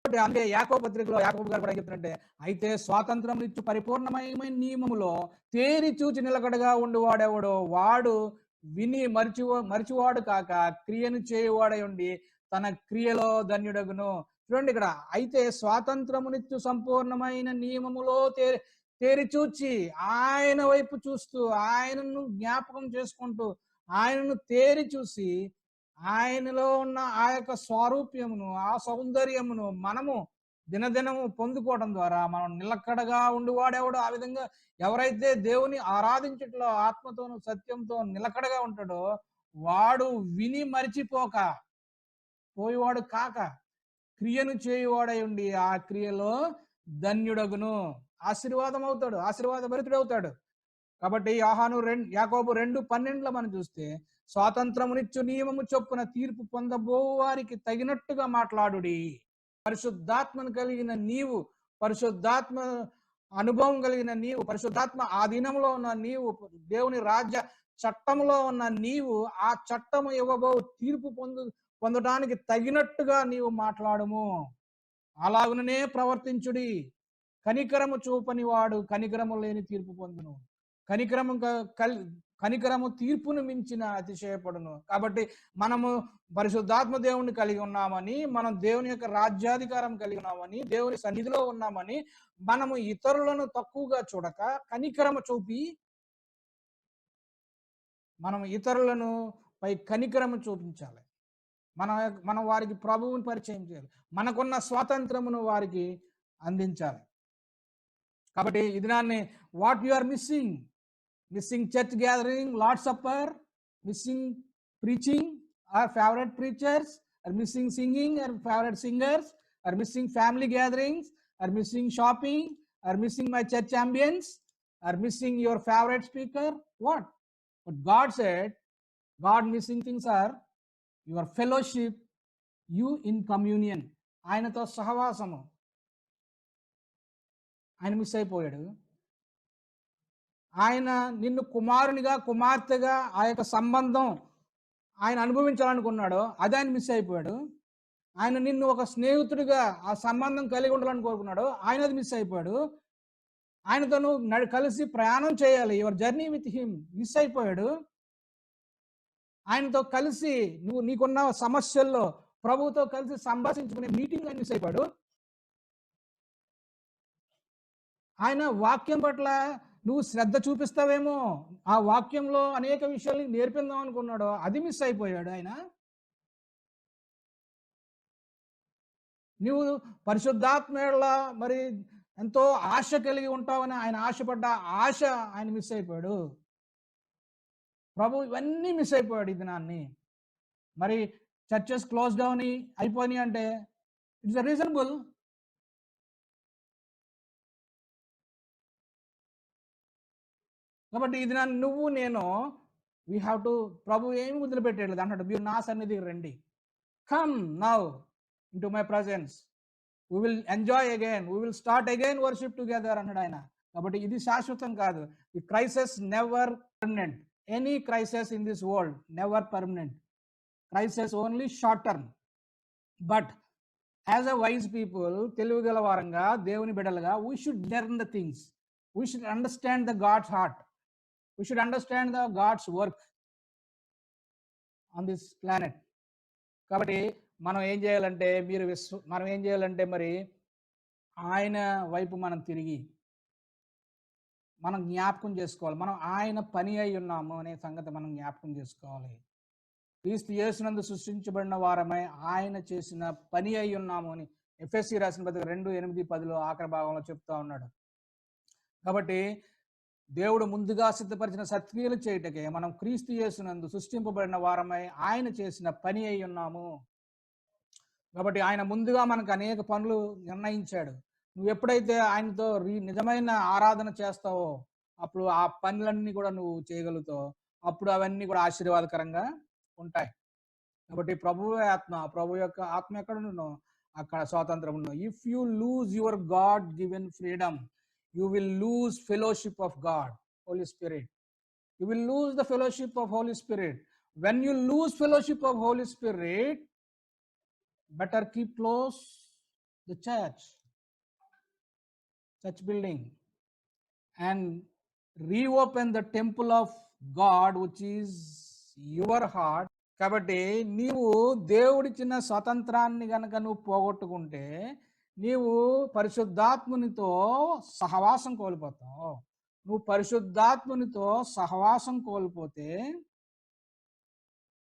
Speaker 1: అందుకే యాకోబు పత్రికలో యాకోబు గారు కూడా చెప్తున్నట్టే, అయితే స్వాతంత్రం ఇచ్చు పరిపూర్ణమైన నియమములో తేరి చూచి నిలకడగా ఉండివాడెవడో వాడు విని మరిచివాడు కాక క్రియను చేయువాడై ఉండి తన క్రియలో ధన్యుడగును. చూడండి ఇక్కడ, అయితే స్వాతంత్రమునిచ్చు సంపూర్ణమైన నియమములో తేరి చూచి ఆయన వైపు చూస్తూ, ఆయనను జ్ఞాపకం చేసుకుంటూ, ఆయనను తేరి చూసి ఆయనలో ఉన్న ఆ యొక్క స్వారూప్యమును, ఆ సౌందర్యమును మనము దినదినము పొందుకోవడం ద్వారా మనం నిలకడగా ఉండివాడేవాడు. ఆ విధంగా ఎవరైతే దేవుని ఆరాధించట్లో ఆత్మతోను సత్యంతో నిలకడగా ఉంటాడో వాడు విని మరిచిపోక పోయేవాడు కాక క్రియను చేయువాడై ఉండి ఆ క్రియలో ధన్యుడగును, ఆశీర్వాదం అవుతాడు, ఆశీర్వాదభరితుడవుతాడు. కాబట్టి యాకోబు 2:12 మనం చూస్తే, స్వాతంత్రమునిచ్చు నియమము చొప్పున తీర్పు పొందబో వారికి తగినట్టుగా మాట్లాడుడి. పరిశుద్ధాత్మను కలిగిన నీవు, పరిశుద్ధాత్మ అనుభవం కలిగిన నీవు, పరిశుద్ధాత్మ ఆధీనంలో ఉన్న నీవు, దేవుని రాజ్య చట్టంలో ఉన్న నీవు ఆ చట్టము ఇవ్వబో తీర్పు పొందడానికి తగినట్టుగా నీవు మాట్లాడము. అలాగుననే ప్రవర్తించుడి. కనికరము చూపని వాడు కనికరము లేని తీర్పు పొందును. కనికరము కనికరము తీర్పును మించిన అతిశయపడును. కాబట్టి మనము పరిశుద్ధాత్మ దేవుణ్ణి కలిగి ఉన్నామని, మనం దేవుని యొక్క రాజ్యాధికారం కలిగి ఉన్నామని, దేవుని సన్నిధిలో ఉన్నామని, మనము ఇతరులను తక్కువగా చూడక కనికరము చూపి, మనం ఇతరులను పై కనికరము చూపించాలి. మనం వారికి ప్రభువుని పరిచయం చేయాలి. మనకున్న స్వాతంత్రమును వారికి అందించాలి. కాబట్టి ఈ దినాన్ని what you are missing church gathering, Lord supper, missing preaching our favorite preachers, or missing singing our favorite singers, or missing family gatherings, or missing shopping, or missing my church ambience, or missing your favorite speaker. What God said, God missing things are your fellowship, you in communion. ఆయనతో సహవాసము ఆయన miss అయిపోయాడు. ఆయన నిన్ను కుమారునిగా కుమార్తెగా ఆ యొక్క సంబంధం ఆయన అనుభవించాలనుకున్నాడు, అది ఆయన మిస్ అయిపోయాడు. ఆయన నిన్ను ఒక స్నేహితుడిగా ఆ సంబంధం కలిగి ఉండాలని కోరుకున్నాడు, ఆయన అది మిస్ అయిపోయాడు. ఆయనతో నువ్వు కలిసి ప్రయాణం చేయాలి, your journey with him, miss అయిపోయాడు. ఆయనతో కలిసి నువ్వు నీకున్న సమస్యల్లో ప్రభువుతో కలిసి సంభాషించుకునే మీటింగ్ ఆయన మిస్ అయిపోయాడు. ఆయన వాక్యం పట్ల నువ్వు శ్రద్ధ చూపిస్తావేమో, ఆ వాక్యంలో అనేక విషయాలు నేర్పిందాం అనుకున్నాడు, అది మిస్ అయిపోయాడు ఆయన. నువ్వు పరిశుద్ధాత్మల మరి ఎంతో ఆశ కలిగి ఉంటావని ఆయన ఆశపడ్డ ఆశ ఆయన మిస్ అయిపోయాడు. ప్రభు ఇవన్నీ మిస్ అయిపోయాడు ఈ దినాన్ని. మరి చర్చెస్ క్లోజ్ డౌన్ అయిపోయినాయి అంటే ఇట్స్ రీజనబుల్. కాబట్టి ఇది నువ్వు నేను వీ హ్యావ్ టు, ప్రభు ఏమి వదిలిపెట్టేయలేదు అన్నాడు, మీరు నా సన్నిధికి రండి, come now in to my presence, we will enjoy again, we will start again worship together అన్నాడు ఆయన. కాబట్టి ఇది శాశ్వతం కాదు. The crisis never permanent, any crisis in this world never permanent, crisis only short term. But as a wise people, తెలివిగల వారంగా దేవుని బిడ్డలుగా, we should learn the things, we should understand the God's heart, we should understand the God's work on this planet. కాబట్టి మనం ఏం చేయాలంటే మరి ఆయన వైపు మనం తిరిగి మనం జ్ఞాపకం చేసుకోవాలి, మనం ఆయన పని అయి ఉన్నాము అనే సంగతి మనం జ్ఞాపకం చేసుకోవాలి. క్రీస్తు యేసునందు సృష్టించబడిన వారమై ఆయన చేసిన పని అయి ఉన్నాము అని ఎఫెసీ రాసిన పత్రిక 2:8-10 ఆఖరి భాగంలో చెప్తా ఉన్నాడు. కాబట్టి దేవుడు ముందుగా సిద్ధపరిచిన సత్క్రియలు చేయటకే మనం క్రీస్తు యేసునందు సృష్టింపబడిన వారమై ఆయన చేసిన పని అయి ఉన్నాము. కాబట్టి ఆయన ముందుగా మనకు అనేక పనులు నిర్ణయించాడు. నువ్వు ఎప్పుడైతే ఆయనతో నిజమైన ఆరాధన చేస్తావో అప్పుడు ఆ పనులన్నీ కూడా నువ్వు చేయగలుగుతావు, అప్పుడు అవన్నీ కూడా ఆశీర్వాదకరంగా ఉంటాయి. కాబట్టి ప్రభు యొక్క ఆత్మ ఎక్కడున్నో అక్కడ స్వాతంత్రం ఉన్నో. If you lose your God given freedom, you will lose fellowship of God, Holy Spirit. You will lose the fellowship of Holy Spirit. When you lose fellowship of Holy Spirit, better keep close the church building and reopen the temple of God, which is your heart. కాబట్టి నీవు దేవుడిచ్చిన స్వాతంత్రాన్ని గనక నువ్వు పోగొట్టుకుంటే నీవు పరిశుద్ధాత్మునితో సహవాసం కోల్పోతావు. నువ్వు పరిశుద్ధాత్మునితో సహవాసం కోల్పోతే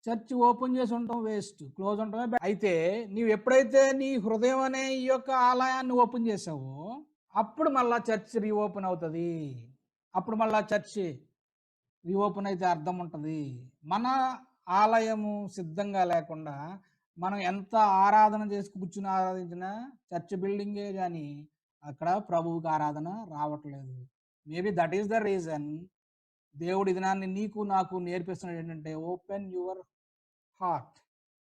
Speaker 1: చర్చ్ ఓపెన్ చేసి ఉండటం వేస్ట్, క్లోజ్ ఉండటమే. అయితే నీవు ఎప్పుడైతే నీ హృదయం అనే ఈ యొక్క ఆలయాన్ని ఓపెన్ చేసావో అప్పుడు మళ్ళా చర్చ్ రీఓపెన్ అవుతుంది. అప్పుడు మళ్ళా చర్చ్ రీఓపెన్ అయితే అర్థం ఉంటుంది. మన ఆలయము సిద్ధంగా లేకుండా మనం ఎంత ఆరాధన చేసి కూర్చుని ఆరాధించినా చర్చ్ బిల్డింగే కానీ అక్కడ ప్రభువుకి ఆరాధన రావట్లేదు. Maybe that is the reason దేవుడి దినాన్ని నీకు నాకు నేర్పిస్తున్నాడు ఏంటంటే, open your heart,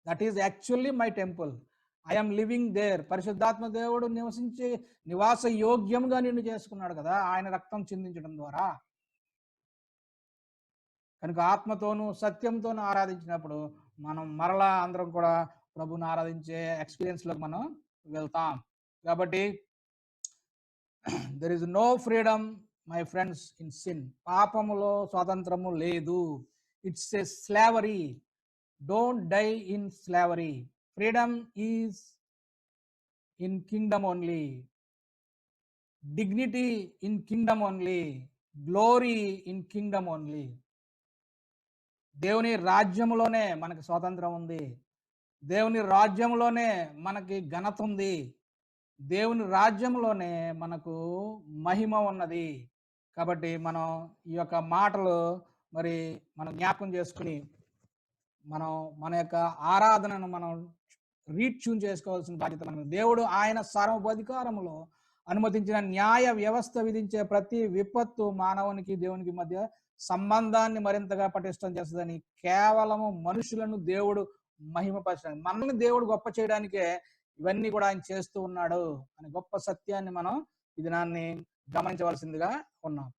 Speaker 1: that is actually my temple, I'm living there. పరిశుద్ధాత్మ దేవుడు నివాస యోగ్యంగా నిన్ను చేసుకున్నాడు కదా ఆయన రక్తం చిందించడం ద్వారా. కనుక ఆత్మతోనూ సత్యంతోనూ ఆరాధించినప్పుడు మనం మరలా అందరం కూడా ప్రభుని ఆరాధించే ఎక్స్పీరియన్స్లోకి మనం వెళ్తాం. కాబట్టి there is no freedom my friends in sin. పాపములో స్వాతంత్రము లేదు. It's a slavery. Don't die in slavery. Freedom is in kingdom only. Dignity in kingdom only. Glory in kingdom only. దేవుని రాజ్యములోనే మనకి స్వాతంత్రం ఉంది. దేవుని రాజ్యంలోనే మనకి ఘనత ఉంది. దేవుని రాజ్యంలోనే మనకు మహిమ ఉన్నది. కాబట్టి మనం ఈ యొక్క మాటలు మరి మనం జ్ఞాపకం చేసుకుని మనం మన యొక్క ఆరాధనను మనం రీట్యూన్ చేసుకోవాల్సిన బాధ్యత మనం. దేవుడు ఆయన సార్వభౌధికారములో అనుమతించిన న్యాయ వ్యవస్థ విధించే ప్రతి విపత్తు మానవునికి దేవునికి మధ్య సంబంధాన్ని మరింతగా పటిష్టం చేస్తుందని, కేవలము మనుషులను దేవుడు మహిమపరచడానికి, మనల్ని దేవుడు గొప్ప చేయడానికే ఇవన్నీ కూడా ఆయన చేస్తూ ఉన్నాడు అనే గొప్ప సత్యాన్ని మనం ఈ దినాన్ని గమనించవలసిందిగా ఉన్నాం.